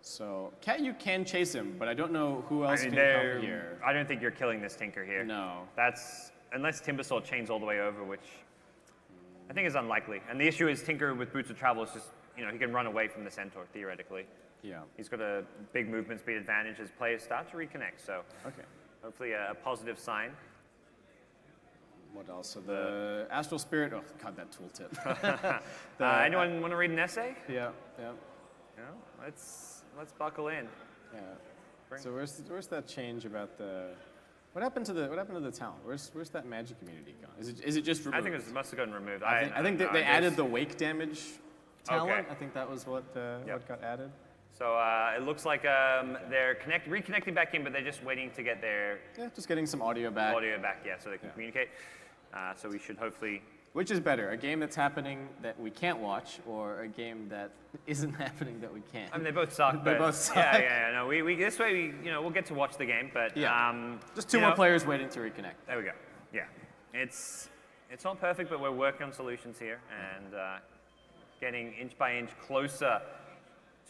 So, you can chase him, but I don't know who else can come here. I don't think you're killing this Tinker here. No. That's, unless Timbersaw chains all the way over, which I think is unlikely. And the issue is Tinker with Boots of Travel is just, he can run away from the Centaur, theoretically. Yeah. He's got a big movement speed advantage as players start to reconnect, so hopefully a positive sign. What else? So the Astral Spirit, oh god, that tooltip. Anyone want to read an essay? Yeah. Let's buckle in. Yeah. So where's that change about the? What happened to the talent? Where's that magic community gone? Is it just removed? I think it must have gotten removed. I think they added the wake damage talent. Okay. I think that was what got added. So it looks like they're reconnecting back in, but they're just waiting to get their just getting some audio back. So they can communicate. So we should hopefully. Which is better, a game that's happening that we can't watch, or a game that isn't happening that we can? I mean, they both suck. They both suck. Yeah. No, we this way we'll get to watch the game, but just two more players waiting to reconnect. There we go. Yeah, it's not perfect, but we're working on solutions here and getting inch by inch closer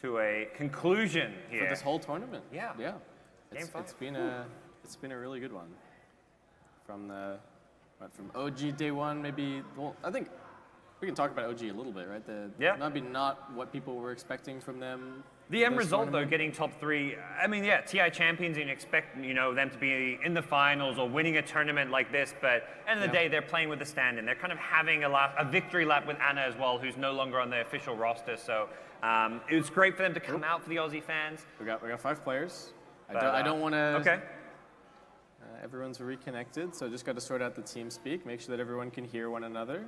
to a conclusion here for this whole tournament. Yeah. It's been a really good one from from OG day one, maybe. Well, I think we can talk about OG a little bit, right? Maybe not what people were expecting from them. The end result, though, getting top 3. I mean, TI champions, and you expect them to be in the finals or winning a tournament like this. But end of the day, they're playing with the stand-in. They're kind of having a victory lap with Anna as well, who's no longer on the official roster. So it was great for them to come out for the Aussie fans. We got 5 players. I don't want to. Okay. Everyone's reconnected, so just got to sort out the team speak, make sure that everyone can hear one another.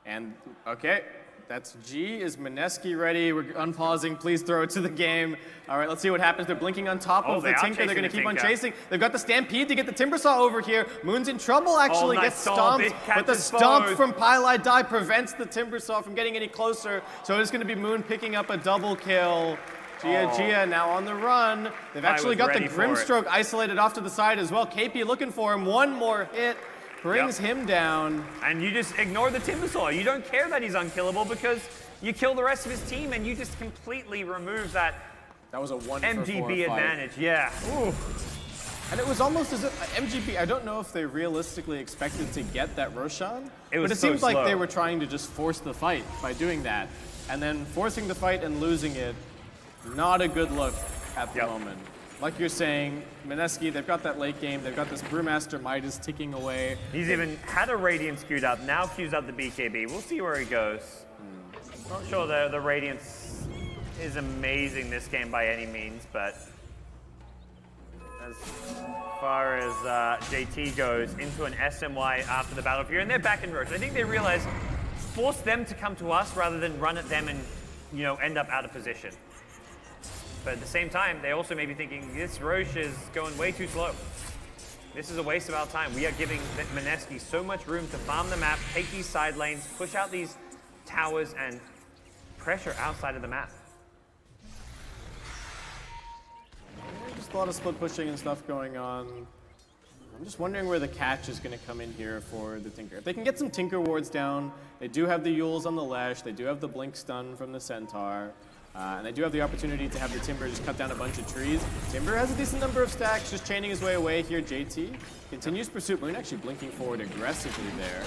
And, okay, that's G. Is Mineski ready? We're unpausing. Please throw it to the game. All right, let's see what happens. They're blinking on top of the Tinker. They're going to keep on chasing. They've got the Stampede to get the Timbersaw over here. Moon's in trouble, actually. Gets stomped, but the stomp from Pylai Die prevents the Timbersaw from getting any closer. So it's going to be Moon picking up a double kill. Gia now on the run. They've actually got the Grimstroke isolated off to the side as well. KP looking for him. One more hit brings him down. And you just ignore the Timbersaw. You don't care that he's unkillable because you kill the rest of his team and you just completely remove that. That was a 1 MGB advantage. Yeah. Ooh. And it was almost as if MGB, I don't know if they realistically expected to get that Roshan, but it seems like they were trying to just force the fight by doing that. And then forcing the fight and losing it, not a good look at the moment. like you're saying, Mineski, they've got that late game. They've got this Brewmaster Midas ticking away. He's even had a Radiance queued up, now queues up the BKB. We'll see where he goes. Not sure the Radiance is amazing this game by any means, but as far as JT goes, into an SMY after the battle here, and they're back in Roche. I think they realize, force them to come to us rather than run at them and, you know, end up out of position. But at the same time, they also may be thinking, this Roche is going way too slow. This is a waste of our time. We are giving Mineski so much room to farm the map, take these side lanes, push out these towers, and pressure outside of the map. Just a lot of split pushing and stuff going on. I'm just wondering where the catch is going to come in here for the Tinker. If they can get some Tinker wards down, they do have the Yules on the Lash, they do have the Blink stun from the Centaur, and they do have the opportunity to have the Timber just cut down a bunch of trees. Timber has a decent number of stacks, just chaining his way away here. JT continues pursuit. Moon actually blinking forward aggressively there.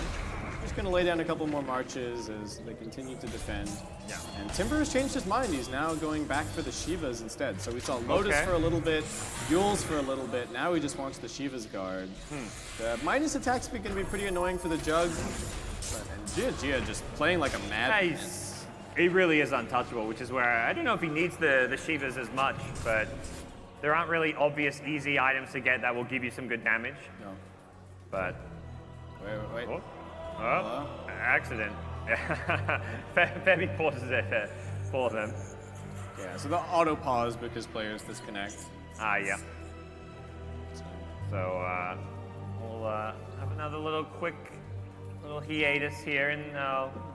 Just going to lay down a couple more marches as they continue to defend. Yeah. And Timber has changed his mind. He's now going back for the Shivas instead. So we saw Lotus for a little bit, Yules for a little bit. Now he just wants the Shiva's guard. The minus attack's going to be pretty annoying for the Jug. And Gia just playing like a madman. Nice. He really is untouchable, which is where I don't know if he needs the Shivas as much, but there aren't really obvious, easy items to get that will give you some good damage. No. But. Wait. Oh, accident. Febby pauses it for them. Yeah, so the auto pause because players disconnect. Yeah. So we'll have another little quick hiatus here in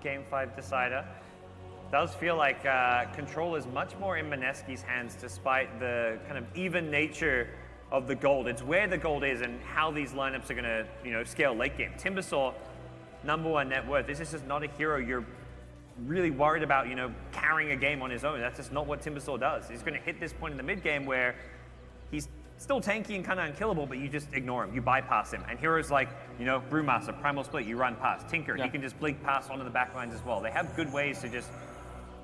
Game 5 Decider. Does feel like control is much more in Mineski's hands despite the kind of even nature of the gold. It's where the gold is and how these lineups are going to, you know, scale late game. Timbersaw, #1 net worth. This is just not a hero you're really worried about, you know, carrying a game on his own. That's just not what Timbersaw does. He's going to hit this point in the mid game where he's still tanky and kind of unkillable, but you just ignore him. You bypass him. And heroes like, you know, Brewmaster, Primal Split, you run past. Tinker, he can just blink past onto the back lines as well. They have good ways to just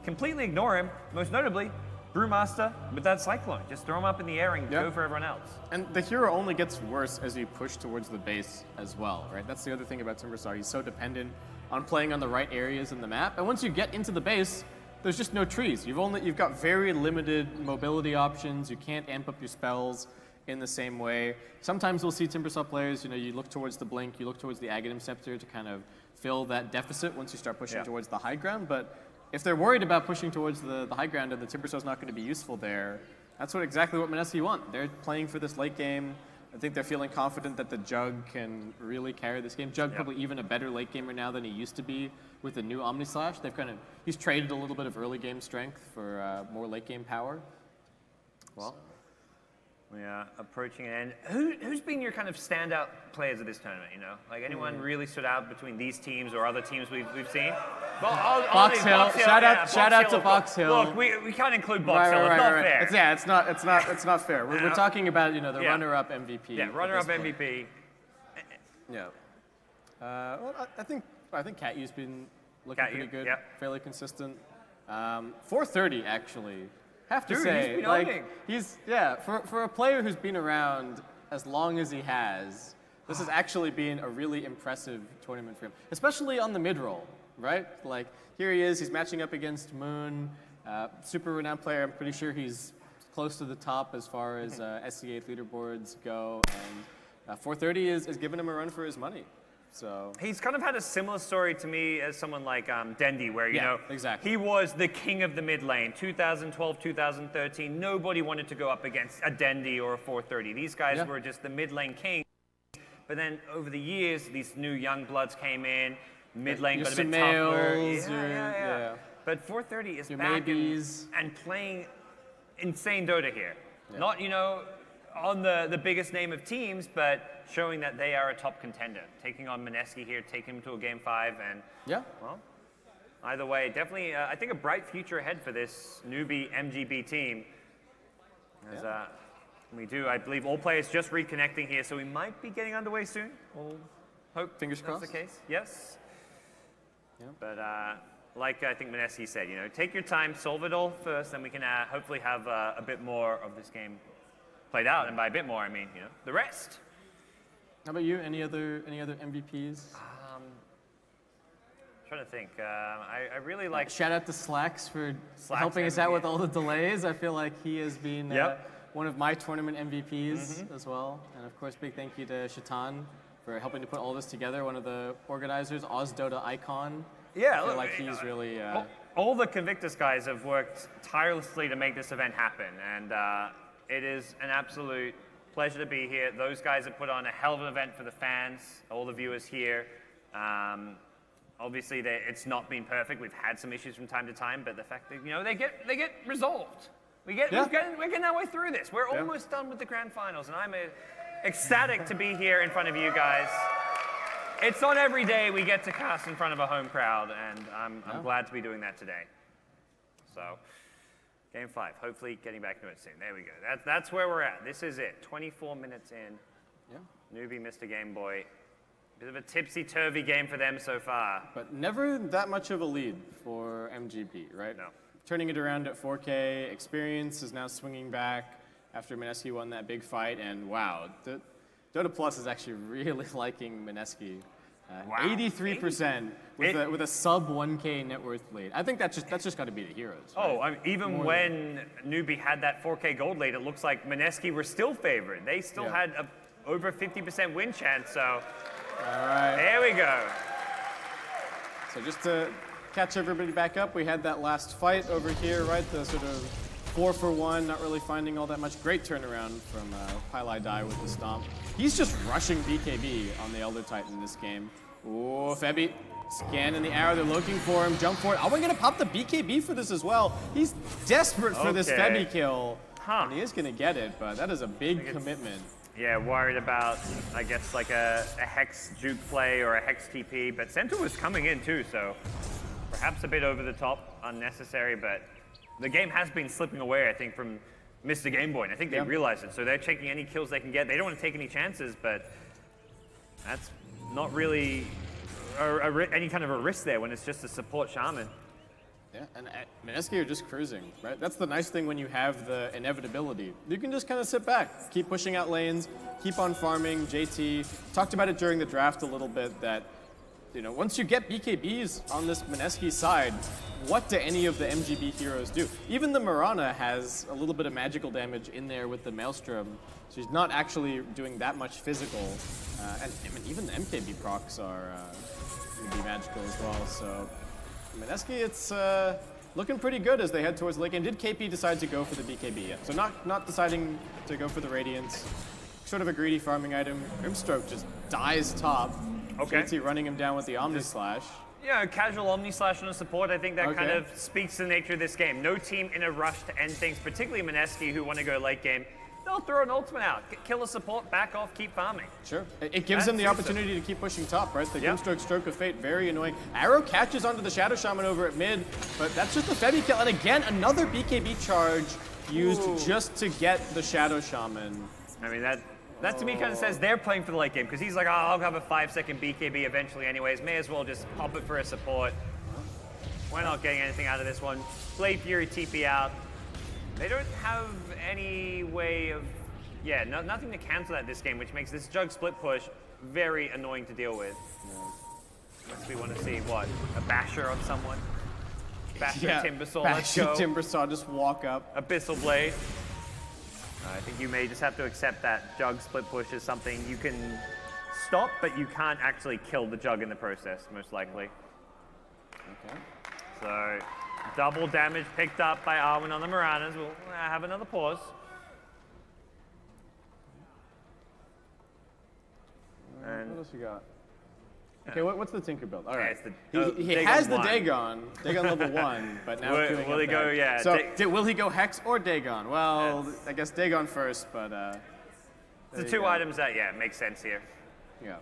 completely ignore him. Most notably, Brewmaster with that Cyclone. Just throw him up in the air and go for everyone else. And the hero only gets worse as you push towards the base as well, right? That's the other thing about Timbersaw. He's so dependent on playing on the right areas in the map. And once you get into the base, there's just no trees. You've got very limited mobility options. You can't amp up your spells in the same way. Sometimes we'll see Timbersaw players, you know, you look towards the Blink, you look towards the Aghanim Scepter to kind of fill that deficit once you start pushing towards the high ground. But if they're worried about pushing towards the high ground and the Timbersaw's not going to be useful there, that's exactly what Mineski want. They're playing for this late game. I think they're feeling confident that the Jug can really carry this game. Jug probably even a better late gamer now than he used to be with the new Omnislash. He's traded a little bit of early game strength for more late game power. Well, we are approaching an end. Who's been your kind of standout players of this tournament, you know? Like anyone really stood out between these teams or other teams we've seen? Well, Box Hill. Shout out to Box Hill. Look, we can't include Box Hill. It's not fair. It's not fair. We're talking about, you know, the runner-up MVP. Yeah, runner-up MVP. Yeah. Well, I think Catyu's been looking pretty good, fairly consistent. 430 actually. Have to say, he's been like for a player who's been around as long as he has, this has actually been a really impressive tournament for him, especially on the mid roll, right? Like here he is, he's matching up against Moon, super renowned player. I'm pretty sure he's close to the top as far as SC8 leaderboards go, and 430 is giving him a run for his money. So he's kind of had a similar story to me as someone like Dendi, where, you know, he was the king of the mid lane. 2012, 2013, nobody wanted to go up against a Dendi or a 430. These guys were just the mid lane kings. But then over the years, these new young bloods came in, mid lane got a bit tougher. But 430 is back and playing insane Dota here. Not, you know, on the biggest name of teams, but showing that they are a top contender. Taking on Mineski here, taking him to a Game 5, and well, either way, definitely, I think a bright future ahead for this Newbee.MBG team. As we do, I believe, all players just reconnecting here, so we might be getting underway soon. We'll hope fingers crossed. That's the case. Yes. But like I think Mineski said, you know, take your time, solve it all first, then we can hopefully have a bit more of this game played out, and by a bit more, I mean, you know, the rest. How about you? Any other MVPs? Trying to think. I really like. Shout out to Slacks for helping us out with all the delays. I feel like he has been one of my tournament MVPs as well. And of course, big thank you to Shaitan for helping to put all this together. One of the organizers, Oz Dota Icon. Yeah, I feel like he's really. All the Convictus guys have worked tirelessly to make this event happen, and it is an absolute pleasure to be here. Those guys have put on a hell of an event for the fans, all the viewers here. Obviously, it's not been perfect. We've had some issues from time to time, but the fact that, you know, they get resolved. We're getting our way through this. We're almost done with the grand finals, and I'm ecstatic to be here in front of you guys. It's not every day we get to cast in front of a home crowd, and I'm glad to be doing that today. So, game 5. Hopefully, getting back to it soon. There we go. That's where we're at. This is it. 24 minutes in. Yeah. Newbie missed a Game Boy. Bit of a tipsy-turvy game for them so far. But never that much of a lead for MGB, right? No. Turning it around at 4K. Experience is now swinging back after Mineski won that big fight. And wow, Dota Plus is actually really liking Mineski. 83% with a sub 1K net worth lead. I think that's just got to be the heroes. Right? Oh, I mean, even when Newbie had that 4K gold lead, it looks like Mineski were still favored. They still had a over 50% win chance, so. All right. There we go. So just to catch everybody back up, we had that last fight over here, right? The sort of 4-for-1, not really finding all that much. Great turnaround from Pylai Dai with the stomp. He's just rushing BKB on the Elder Titan this game. Ooh, Febby scanning the arrow. They're looking for him. Jump for it. Are we going to pop the BKB for this as well? He's desperate for this Febby kill. And he is going to get it, but that is a big commitment. Yeah, worried about, I guess, like a Hex juke play or a Hex TP, but Centaur was coming in too, so perhaps a bit over the top, unnecessary, but the game has been slipping away, I think, from Mr. Game Boy, and I think they realize it, so they're taking any kills they can get. They don't want to take any chances, but that's not really any kind of a risk there when it's just a support shaman. Yeah, and Mineski are just cruising, right? That's the nice thing when you have the inevitability. You can just kind of sit back, keep pushing out lanes, keep on farming. JT talked about it during the draft a little bit that, you know, once you get BKBs on this Mineski side, what do any of the MGB heroes do? Even the Mirana has a little bit of magical damage in there with the Maelstrom, so he's not actually doing that much physical. And I mean, even the MKB procs are going to be magical as well, so. Mineski, it's looking pretty good as they head towards the late game. Did KP decide to go for the BKB yet? So not deciding to go for the Radiance. Sort of a greedy farming item. Grimstroke just dies top. Okay. JT running him down with the Omni Slash. Yeah, casual Omni Slash on the support. I think that kind of speaks to the nature of this game. No team in a rush to end things, particularly Mineski, who want to go late game. They'll throw an ultimate out, kill a support, back off, keep farming. Sure. It gives them the opportunity to keep pushing top, right? The Grimstroke Stroke of Fate, very annoying. Arrow catches onto the Shadow Shaman over at mid, but that's just a Febby kill. And again, another BKB charge used just to get the Shadow Shaman. I mean, that to me kind of says they're playing for the late game, because he's like, oh, I'll have a 5-second BKB eventually anyways. May as well just pop it for a support. We're not getting anything out of this one. Blade Fury TP out. They don't have any way of, nothing to cancel that this game, which makes this Jug split push very annoying to deal with. Unless we want to see, what, a Basher on someone? Basher Timbersaw, let's go. Basher Timbersaw, just walk up. Abyssal Blade. I think you may just have to accept that Jug split push is something you can stop, but you can't actually kill the Jug in the process, most likely. Okay. So, double damage picked up by Arwen on the Miranas. We'll have another pause. What else you got? Okay, what's the Tinker build? All right. He has the Dagon level 1, but now will he go, So, will he go Hex or Dagon? Well, I guess Dagon first, but... the two items that, make sense here. Yeah.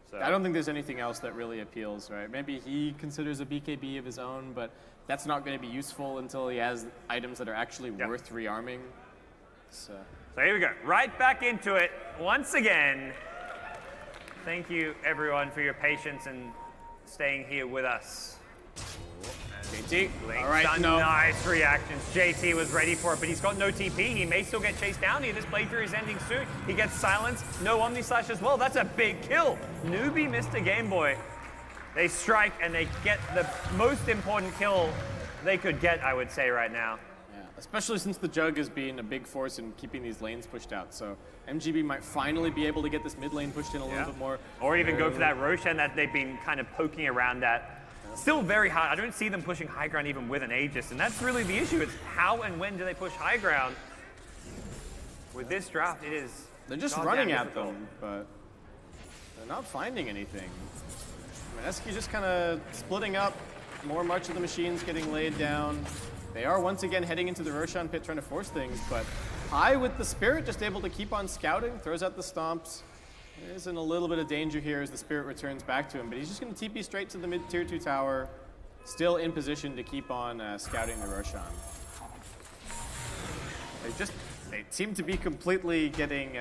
So. I don't think there's anything else that really appeals, right? Maybe he considers a BKB of his own, but that's not going to be useful until he has items that are actually worth rearming. So here we go. Right back into it once again. Thank you, everyone, for your patience and staying here with us. JT, all right, no. Nice reactions. JT was ready for it, but he's got no TP. He may still get chased down here. This playthrough is ending soon. He gets silenced. No Omni Slash as well. That's a big kill. Newbee missed a Game Boy. They strike, and they get the most important kill they could get, I would say, right now. Yeah, especially since the Jug has been a big force in keeping these lanes pushed out. So MGB might finally be able to get this mid lane pushed in a little bit more. Or even go for that Roshan that they've been kind of poking around at. Still very hard. I don't see them pushing high ground even with an Aegis, and that's really the issue. It's how and when do they push high ground. With this draft, it is. They're just running at them, but they're not finding anything. Mineski just kind of splitting up. More March of the Machines getting laid down. They are once again heading into the Roshan pit trying to force things, but High with the Spirit just able to keep on scouting, throws out the stomps. Is in a little bit of danger here as the Spirit returns back to him, but he's just going to TP straight to the mid tier 2 tower, still in position to keep on scouting the Roshan. They seem to be completely getting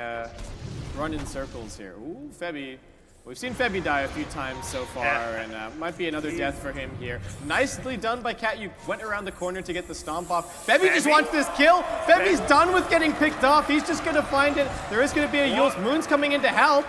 run in circles here. Ooh, Febby. We've seen Febby die a few times so far, and might be another death for him here. Nicely done by Cat. You went around the corner to get the stomp off. Febby just wants this kill. Febby's done with getting picked off. He's just going to find it. There is going to be a Yules. Moon's coming in to help.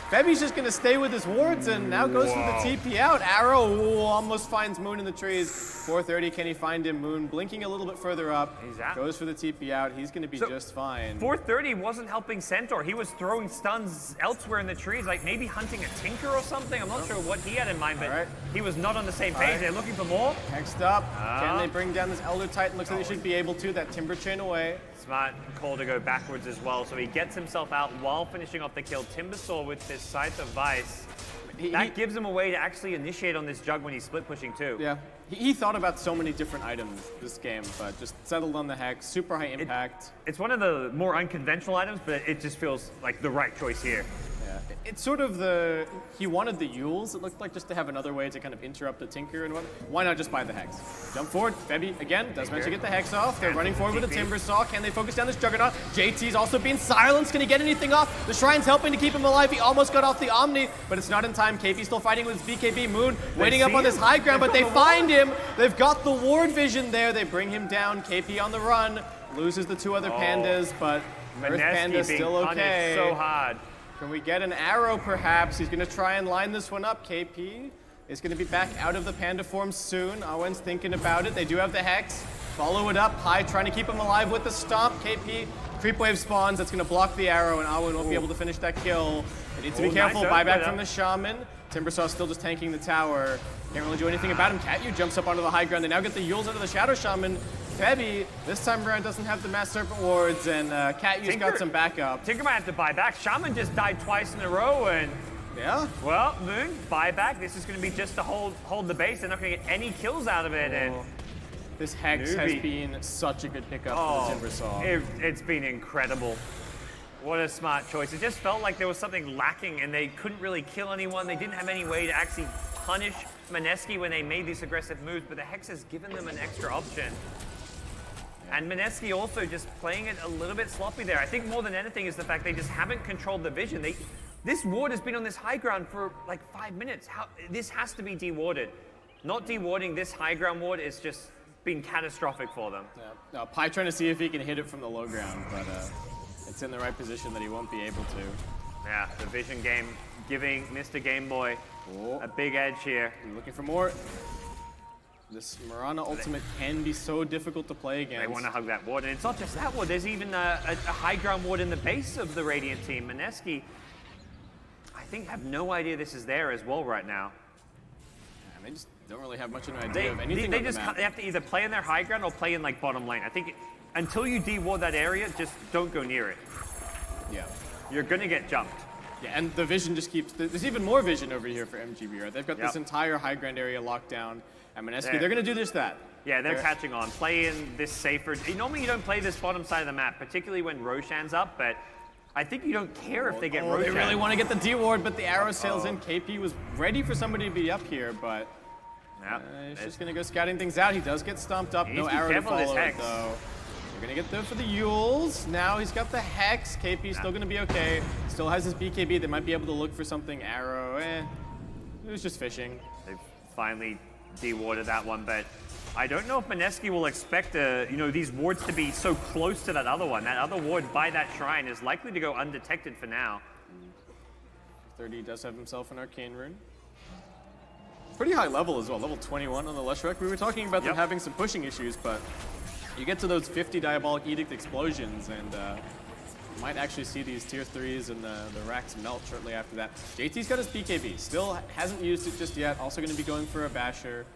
Febby's just going to stay with his wards and now goes for the TP out. Arrow almost finds Moon in the trees. 430, can he find him? Moon blinking a little bit further up. Goes for the TP out. He's going to be just fine. 430 wasn't helping Centaur. He was throwing stuns elsewhere in the trees, like maybe hunting a Tinker or something. I'm not sure what he had in mind, but he was not on the same page. They're looking for more. Next up, can they bring down this Elder Titan? Looks like they should be able to. That Timber Chain away. Smart call to go backwards as well, so he gets himself out while finishing off the kill. Timbersaw with this Scythe of Vice. That gives him a way to actually initiate on this Jug when he's split pushing too. Yeah, he thought about so many different items this game, but just settled on the Hex, super high impact. It's one of the more unconventional items, but it just feels like the right choice here. Yeah, it's sort of he wanted the Yules, it looked like, just to have another way to kind of interrupt the Tinker and why not just buy the Hex? Jump forward, Febby, again, does manage to get the Hex off. They're running forward with a Timbersaw. Can they focus down this Juggernaut? JT's also being silenced. Can he get anything off? The Shrine's helping to keep him alive. He almost got off the Omni, but it's not in time. KP still fighting with his BKB. Moon waiting up on this high ground, but they find him. They've got the ward vision there. They bring him down. KP on the run. Loses the two other pandas, but Earth Panda's still okay. So hard. Can we get an arrow, perhaps? He's going to try and line this one up. KP is going to be back out of the panda form soon. Awen's thinking about it. They do have the Hex. Follow it up. High trying to keep him alive with the stomp. KP, creep wave spawns. That's going to block the arrow, and Awen won't be able to finish that kill. They need to be careful. Buyback from the Shaman. Timbersaw still just tanking the tower. Can't really do anything about him. Catyu jumps up onto the high ground. They now get the Yules out of the Shadow Shaman. Febby, this time around, doesn't have the Mass Serpent wards, and Catyu's got some backup. Tinker might have to buy back. Shaman just died twice in a row, and yeah. Well, Moon, buy back. This is going to be just to hold the base. They're not going to get any kills out of it. And this Hex has been such a good pickup for the Timbersaw. It's been incredible. What a smart choice. It just felt like there was something lacking, and they couldn't really kill anyone. They didn't have any way to actually punish Mineski when they made these aggressive moves, but the Hex has given them an extra option. And Mineski also just playing it a little bit sloppy there. I think more than anything is the fact they just haven't controlled the vision. This ward has been on this high ground for like 5 minutes. This has to be dewarded. Not dewarding this high ground ward is just been catastrophic for them. Yeah. No, Pi trying to see if he can hit it from the low ground, but it's in the right position that he won't be able to. Yeah, the vision game giving Mr. Game Boy a big edge here. Looking for more. This Mirana ultimate can be so difficult to play against. They want to hug that ward, and it's not just that ward. There's even a high ground ward in the base of the Radiant team. Mineski, I think, have no idea this is there as well right now. Yeah, they just don't really have much of an idea of anything. They have to either play in their high ground or play in like bottom lane. I think until you deward that area, just don't go near it. Yeah. You're going to get jumped. Yeah, and the vision just keeps... There's even more vision over here for MGB, right? They've got this entire high ground area locked down. And Mineski, they're going to do just that. Yeah, they're catching on. Play in this safer... Normally you don't play this bottom side of the map, particularly when Roshan's up, but I think you don't care if they get Roshan. They really want to get the D-ward, but the arrow sails in. KP was ready for somebody to be up here, but he's just going to go scouting things out. He does get stomped up. No arrow to follow it, though. They're going to get there for the Yules. Now he's got the Hex. KP's still going to be okay. Still has his BKB. They might be able to look for something. Arrow, it was just fishing. They've finally de-warded that one, but I don't know if Mineski will expect these wards to be so close to that other one. That other ward by that shrine is likely to go undetected for now. 30 does have himself an arcane rune. Pretty high level as well, level 21 on the Leshrac. We were talking about them having some pushing issues, but you get to those 50 Diabolic Edict explosions, and you might actually see these tier 3s and the racks melt shortly after that. JT's got his BKB, still hasn't used it just yet, also going to be going for a Basher,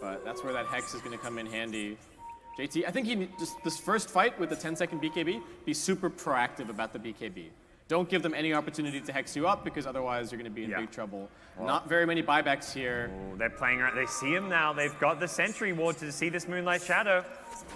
but that's where that Hex is going to come in handy. JT, I think he just, this first fight with the 10-second BKB, be super proactive about the BKB. Don't give them any opportunity to Hex you up, because otherwise you're going to be in big trouble. Well, not very many buybacks here. Ooh, they're playing around. They see him now. They've got the Sentry Ward to see this Moonlight Shadow.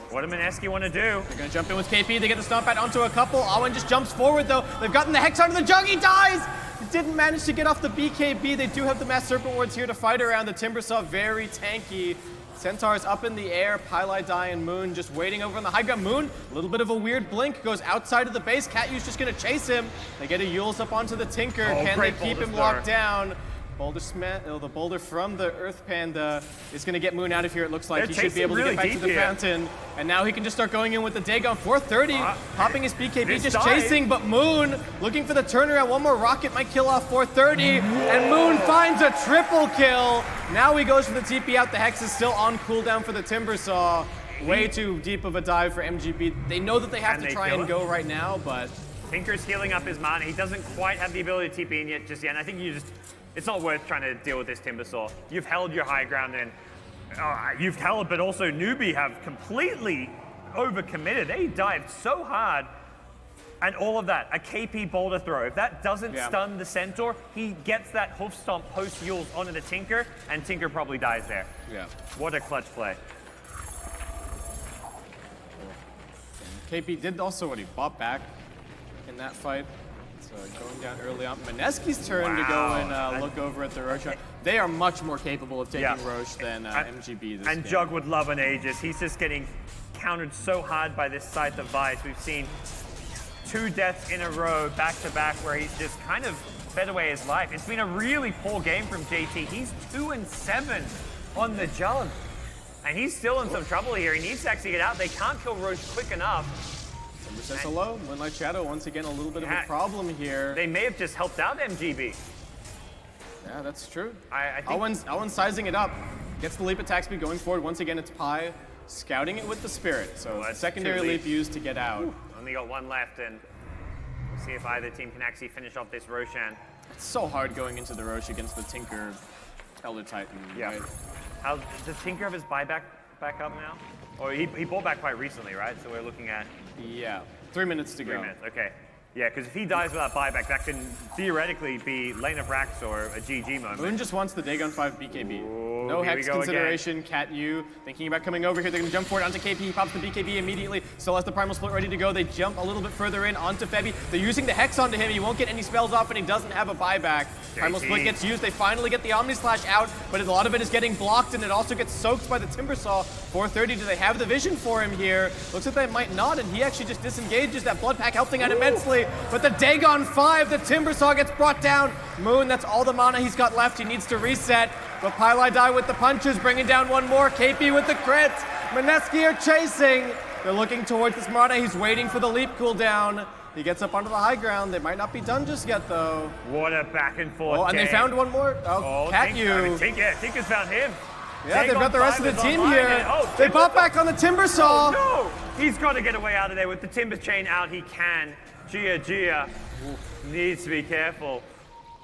What does Mineski want to do? They're going to jump in with KP. They get the stomp out onto a couple. Owen just jumps forward, though. They've gotten the Hex onto the Jug. He dies! Didn't manage to get off the BKB. They do have the Mass Serpent Wards here to fight around. The Timbersaw very tanky. Centaur's up in the air, Pylai and Moon just waiting over on the high ground. Moon, a little bit of a weird blink, goes outside of the base. Catyu's just gonna chase him. They get a Yules up onto the Tinker. Can they keep him locked down? The boulder from the Earth Panda is going to get Moon out of here, it looks like. He should be able to get back to the fountain. And now he can just start going in with the Dagon. 430, popping his BKB, just chasing, but Moon looking for the turnaround. One more rocket might kill off 430, and Moon finds a triple kill. Now he goes for the TP out. The Hex is still on cooldown for the Timbersaw. Way too deep of a dive for MGB. They know that they have to try and go right now, but... Tinker's healing up his mana. He doesn't quite have the ability to TP in yet, and I think it's not worth trying to deal with this Timbersaw. You've held your high ground, and you've held, but also Newbee have completely overcommitted. They dived so hard, and all of that, a KP boulder throw. If that doesn't stun the Centaur, he gets that hoof stomp post Yules onto the Tinker, and Tinker probably dies there. Yeah. What a clutch play. KP did also what he fought back in that fight. So going down early on. Mineski's turn to go and look over at the Roche. They are much more capable of taking Roche than MGB this game. Jug would love an Aegis. He's just getting countered so hard by this Scythe of Vice. We've seen 2 deaths in a row, back to back, where he's just kind of fed away his life. It's been a really poor game from JT. He's 2-7 on the Jug. And he's still in some trouble here. He needs to actually get out. They can't kill Roche quick enough. Says hello. Moonlight Shadow, once again, a little bit of a problem here. They may have just helped out MGB. Yeah, that's true. I think Owen's sizing it up. Gets the leap attack speed going forward. Once again, it's Pi scouting it with the Spirit. So secondary leap used to get out. Ooh. Only got 1 left, and we'll see if either team can actually finish off this Roshan. It's so hard going into the Roche against the Tinker Elder Titan. Yeah. Right? Does Tinker have his buyback back up now? Or he bought back quite recently, right? So we're looking at... Yeah, 3 minutes to go. 3 minutes, okay. Yeah, because if he dies without buyback, that can theoretically be Lane of Racks or a GG moment. Moon just wants the Dagon 5 BKB. Ooh, no Hex consideration. Catyu thinking about coming over here. They're going to jump forward onto KP. He pops the BKB immediately. Still has the Primal Split ready to go. They jump a little bit further in onto Febby. They're using the Hex onto him. He won't get any spells off, and he doesn't have a buyback. Primal Split gets used. They finally get the Omni Slash out, but a lot of it is getting blocked, and it also gets soaked by the Timbersaw. 430, do they have the vision for him here? Looks like they might not, and he actually just disengages. That Blood Pack helping out immensely, but the Dagon 5, the Timbersaw gets brought down. Moon, that's all the mana he's got left. He needs to reset, but Pylai with the punches, bringing down 1 more. KP with the crit. Mineski are chasing. They're looking towards this mana. He's waiting for the leap cooldown. He gets up onto the high ground. They might not be done just yet, though. What a back and forth and game. they found 1 more. Catyu. Tinker's found him. Yeah, they've got the rest of the team here. They bought back on the Timbersaw. Oh, no! He's got to get away out of there with the Timber Chain out. He can. Gia needs to be careful.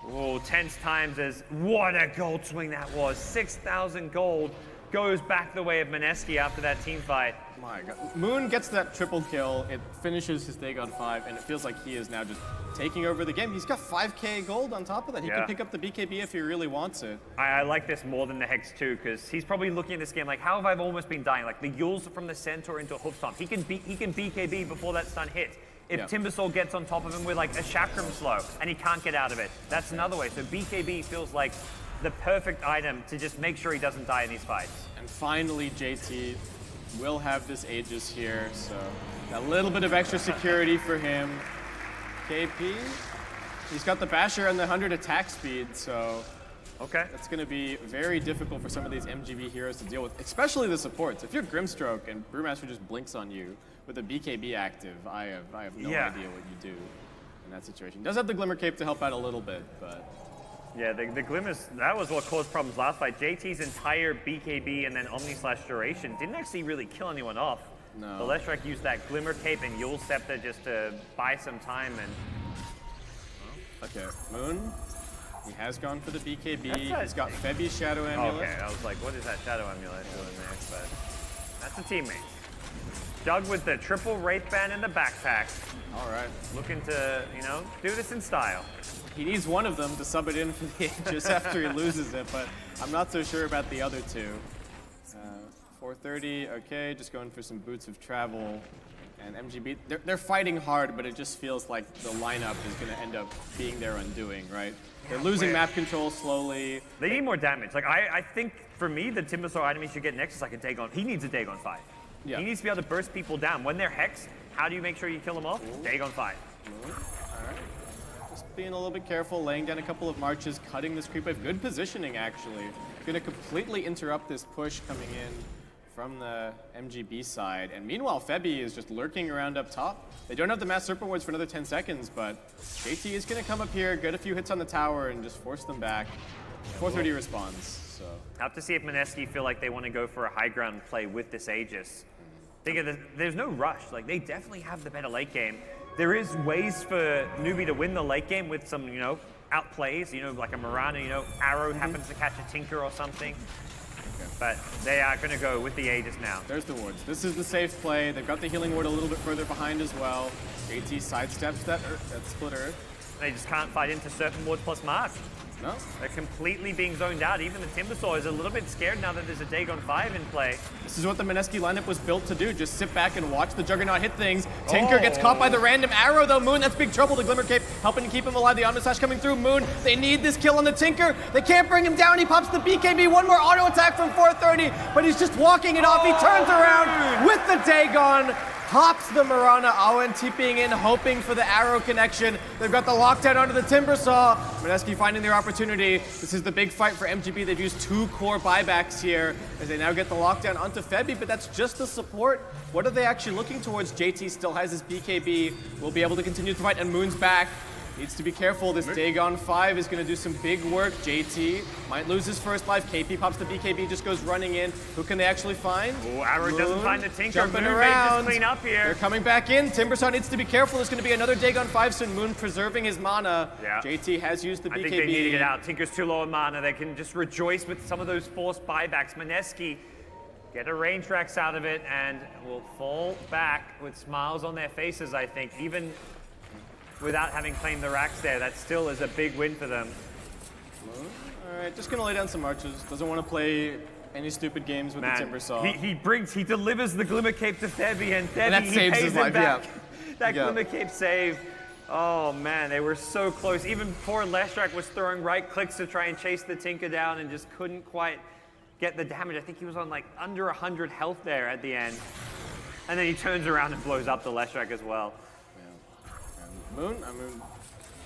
Oh, tense times as what a gold swing that was. 6,000 gold goes back the way of Mineski after that team fight. My God. Moon gets that triple kill. It finishes his Dagon 5, and it feels like he is now just taking over the game. He's got 5k gold on top of that. He can pick up the BKB if he really wants it. I like this more than the Hex too, because he's probably looking at this game like, how have I almost been dying? Like the Yules from the Centaur into a hoof stomp. He can BKB before that stun hits. If Timbersaw gets on top of him with like a Chakram slow and he can't get out of it, that's another way. So BKB feels like the perfect item to just make sure he doesn't die in these fights. And finally, JT will have this Aegis here, so a little bit of extra security for him. KP, he's got the Basher and the 100 attack speed, so Okay. That's going to be very difficult for some of these MGB heroes to deal with, especially the supports. If you're Grimstroke and Brewmaster just blinks on you with a BKB active, I have no idea what you do in that situation. Does have the Glimmer Cape to help out a little bit, but... Yeah, the Glimmers, that was what caused problems last fight. JT's entire BKB and then Omni/Duration didn't actually really kill anyone off. No. The Leshrac used that Glimmer Cape and Yule Scepter just to buy some time and... Okay, Moon, he has gone for the BKB. He's got Febi's Shadow Amulet. Okay, I was like, what is that Shadow Amulet doing there? But that's a teammate. Doug with the triple Wraith Band in the backpack. All right. Looking to, you know, do this in style. He needs one of them to sub it in for the Aegis after he loses it, but I'm not so sure about the other two. 430, okay, just going for some Boots of Travel. And MGB, they're fighting hard, but it just feels like the lineup is going to end up being their undoing, right? They're losing map control slowly. They need more damage. Like, I think, for me, the Timbersaw item he should get next is like a Dagon. He needs a Dagon 5. Yeah. He needs to be able to burst people down. When they're Hexed, how do you make sure you kill them off? Dagon 5. All right. Just being a little bit careful, laying down a couple of marches, cutting this creep wave. Good positioning, actually. Going to completely interrupt this push coming in from the MGB side. And meanwhile, Febi is just lurking around up top. They don't have the Mass Serpent Wards for another 10 seconds, but JT is going to come up here, get a few hits on the tower, and just force them back. 430 responds, so. Have to see if Mineski feel like they want to go for a high ground play with this Aegis. There's no rush. Like, they definitely have the better late game. There is ways for Newbee to win the late game with some, you know, outplays, you know, like a Mirana, you know, Arrow happens to catch a Tinker or something. But they are going to go with the Aegis now. There's the wards. This is the safe play. They've got the healing ward a little bit further behind as well. JT sidesteps that split earth. They just can't fight into Serpent Wards plus Mark. No. They're completely being zoned out. Even the Timbersaw is a little bit scared now that there's a Dagon 5 in play. This is what the Mineski lineup was built to do. Just sit back and watch the Juggernaut hit things. Tinker gets caught by the random arrow though. Moon, that's big trouble. The Glimmer Cape helping to keep him alive. The Omnislash coming through. Moon, they need this kill on the Tinker. They can't bring him down. He pops the BKB. One more auto attack from 430, but he's just walking it off. He turns around with the Dagon. Pops the Mirana, Owen TPing in, hoping for the arrow connection. They've got the lockdown onto the Timbersaw. Mineski finding their opportunity. This is the big fight for MGB. They've used 2 core buybacks here as they now get the lockdown onto Febi, but that's just the support. What are they actually looking towards? JT still has his BKB. Will be able to continue to fight, and Moon's back. Needs to be careful. This Dagon 5 is going to do some big work. JT might lose his first life. KP pops the BKB, just goes running in. Who can they actually find? Oh, Arrow doesn't find the Tinker. Jumping Moon around. Just clean up here. They're coming back in. Timbersaw needs to be careful. There's going to be another Dagon 5 soon. Moon preserving his mana. Yeah. JT has used the BKB. I think they need to get out. Tinker's too low in mana. They can just rejoice with some of those forced buybacks. Mineski get a range Rex out of it and will fall back with smiles on their faces, I think. Even without having claimed the racks there, that still is a big win for them. All right, just gonna lay down some arches. Doesn't want to play any stupid games with the Timbersaw. He delivers the Glimmer Cape to Febi, and Febi, that he saves pays his him life, back. yeah. That Glimmer Cape save. Oh man, they were so close. Even poor Leshrac was throwing right clicks to try and chase the Tinker down and just couldn't quite get the damage. I think he was on like under 100 health there at the end. And then he turns around and blows up the Leshrac as well. Moon, I mean,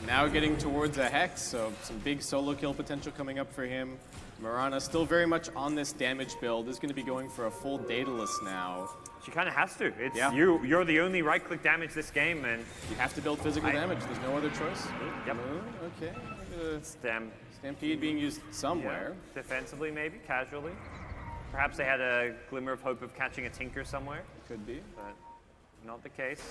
now getting towards a Hex, so some big solo kill potential coming up for him. Mirana still very much on this damage build. Is going to be going for a full Daedalus now. She kind of has to. It's you're the only right-click damage this game, and you have to build physical damage. There's no other choice. Yep. Okay. Stampede being used somewhere. Yeah. Defensively, maybe casually. Perhaps they had a glimmer of hope of catching a Tinker somewhere. Could be, but not the case.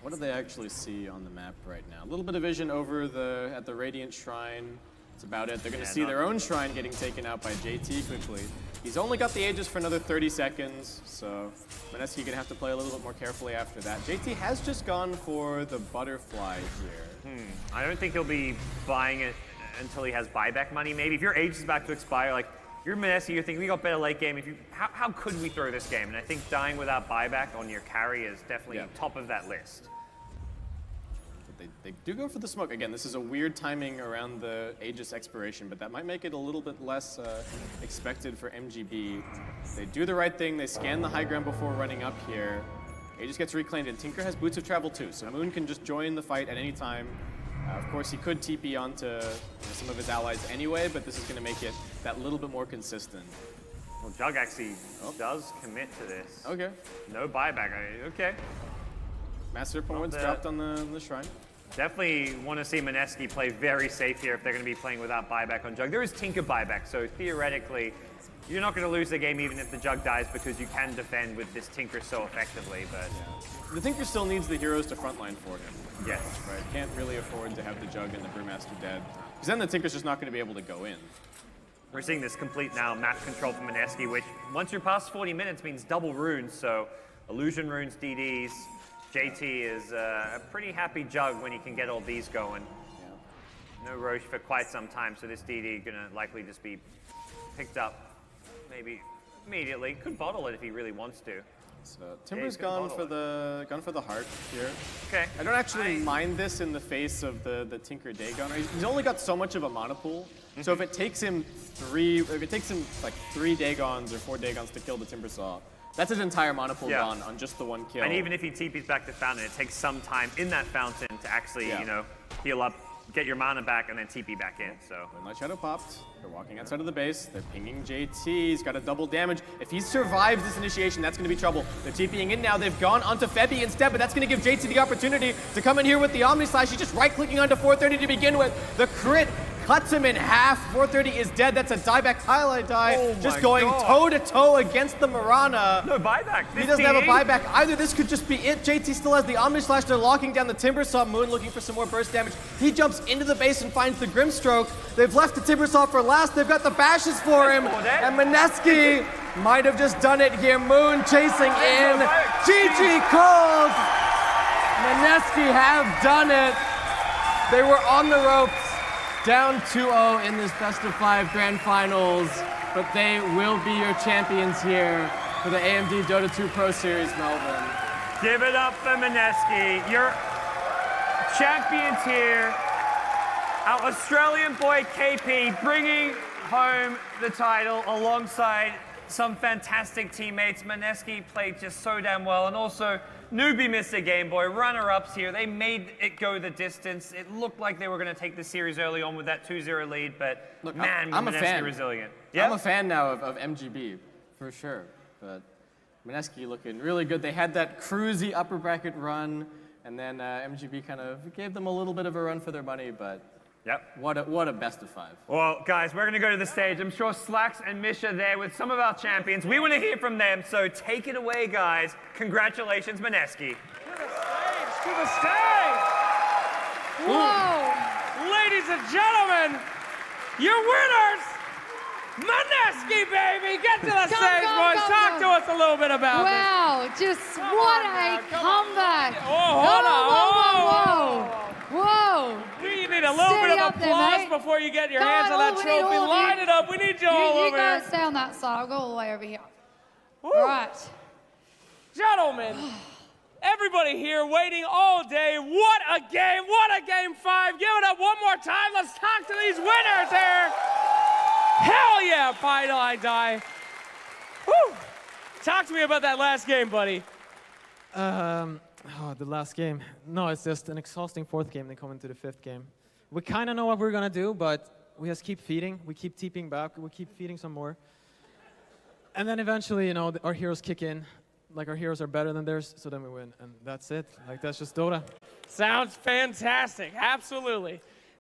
What do they actually see on the map right now? A little bit of vision over at the Radiant Shrine. That's about it. They're going to see their own shrine getting taken out by JT quickly. He's only got the Aegis for another 30 seconds, so Mineski going to have to play a little bit more carefully after that. JT has just gone for the Butterfly here. I don't think he'll be buying it until he has buyback money, maybe. If your Aegis is about to expire, like, you're Mineski, you're thinking, we got better late game. How could we throw this game? And I think dying without buyback on your carry is definitely top of that list. They do go for the smoke. Again, this is a weird timing around the Aegis expiration, but that might make it a little bit less expected for MGB. They do the right thing. They scan the high ground before running up here. Aegis gets reclaimed, and Tinker has Boots of Travel too, so Moon can just join the fight at any time. Of course, he could TP onto some of his allies anyway, but this is going to make it that little bit more consistent. Well, Jug actually does commit to this. Okay. No buyback. Okay. Master points dropped on the shrine. Definitely want to see Mineski play very safe here if they're going to be playing without buyback on Jug. There is Tinker buyback, so theoretically, you're not going to lose the game even if the Jug dies because you can defend with this Tinker so effectively, but... Yeah. The Tinker still needs the heroes to frontline for him. Yes. Right, can't really afford to have the Jug and the Brewmaster dead. Because then the Tinker's just not going to be able to go in. We're seeing this complete now map control from Mineski, which once you're past 40 minutes means double runes, so illusion runes, DDs. JT is a pretty happy Jug when he can get all these going. Yeah. No Roche for quite some time, so this DD gonna likely just be picked up maybe immediately. Could bottle it if he really wants to. So Timber's gone for the heart here. Okay. I don't actually mind this in the face of the Tinker Dagon. He's only got so much of a mana pool. So if it takes him like 3 Dagons or 4 Dagons to kill the Timbersaw, that's his entire mana pool gone on just the one kill. And even if he TPs back to Fountain, it takes some time in that Fountain to actually, you know, heal up, get your mana back, and then TP back in, so. Moonlight Shadow popped. They're walking outside of the base. They're pinging JT. He's got a double damage. If he survives this initiation, that's going to be trouble. They're TPing in now. They've gone onto Febby instead, but that's going to give JT the opportunity to come in here with the Omni Slash. He's just right-clicking onto 430 to begin with. The crit cuts him in half. 430 is dead. That's a dieback highlight die. Oh just going toe-to-toe against the Marana. No buyback. He doesn't have a buyback either. This could just be it. JT still has the Omni Slash. They're locking down the Timbersaw. Moon looking for some more burst damage. He jumps into the base and finds the Grimstroke. They've left the Timbersaw for last. They've got the bashes for him. And Mineski might have just done it here. Moon chasing in. GG called. Mineski have done it. They were on the ropes. Down 2-0 in this best-of-5 grand finals, but they will be your champions here for the AMD Dota 2 Pro Series, Melbourne. Give it up for Mineski. Your champions here. Our Australian boy KP bringing home the title alongside some fantastic teammates. Mineski played just so damn well, and also Newbee missed a game, boy. Runner-ups here. They made it go the distance. It looked like they were going to take the series early on with that 2-0 lead, but look, man, I'm a fan. Resilient. Yeah? I'm a fan now of MGB, for sure. But Mineski looking really good. They had that cruisy upper bracket run, and then MGB kind of gave them a little bit of a run for their money, but what a best-of-5. Well, guys, we're going to go to the stage. I'm sure Slacks and Mish are there with some of our champions. We want to hear from them, so take it away, guys. Congratulations, Mineski. To the stage! Whoa! Ladies and gentlemen, your winners, Mineski, baby! Get to the stage, boys. Talk to us a little bit about this. Wow, just what a comeback. Oh, hold on. Whoa. Whoa! We need a little bit of applause before you get your hands on that trophy. Line it up. We need you all over here. You guys stay on that side. I'll go all the way over here. All right. Gentlemen, everybody here waiting all day. What a game. What a game 5. Give it up one more time. Let's talk to these winners here. Hell yeah, Final I Die. Woo. Talk to me about that last game, buddy. Oh, the last game. No, it's just an exhausting 4th game, then coming to the 5th game. We kind of know what we're going to do, but we just keep feeding. We keep TPing back. We keep feeding some more. And then eventually, you know, our heroes kick in. Like, our heroes are better than theirs, so then we win. And that's it. Like, that's just Dota. Sounds fantastic. Absolutely.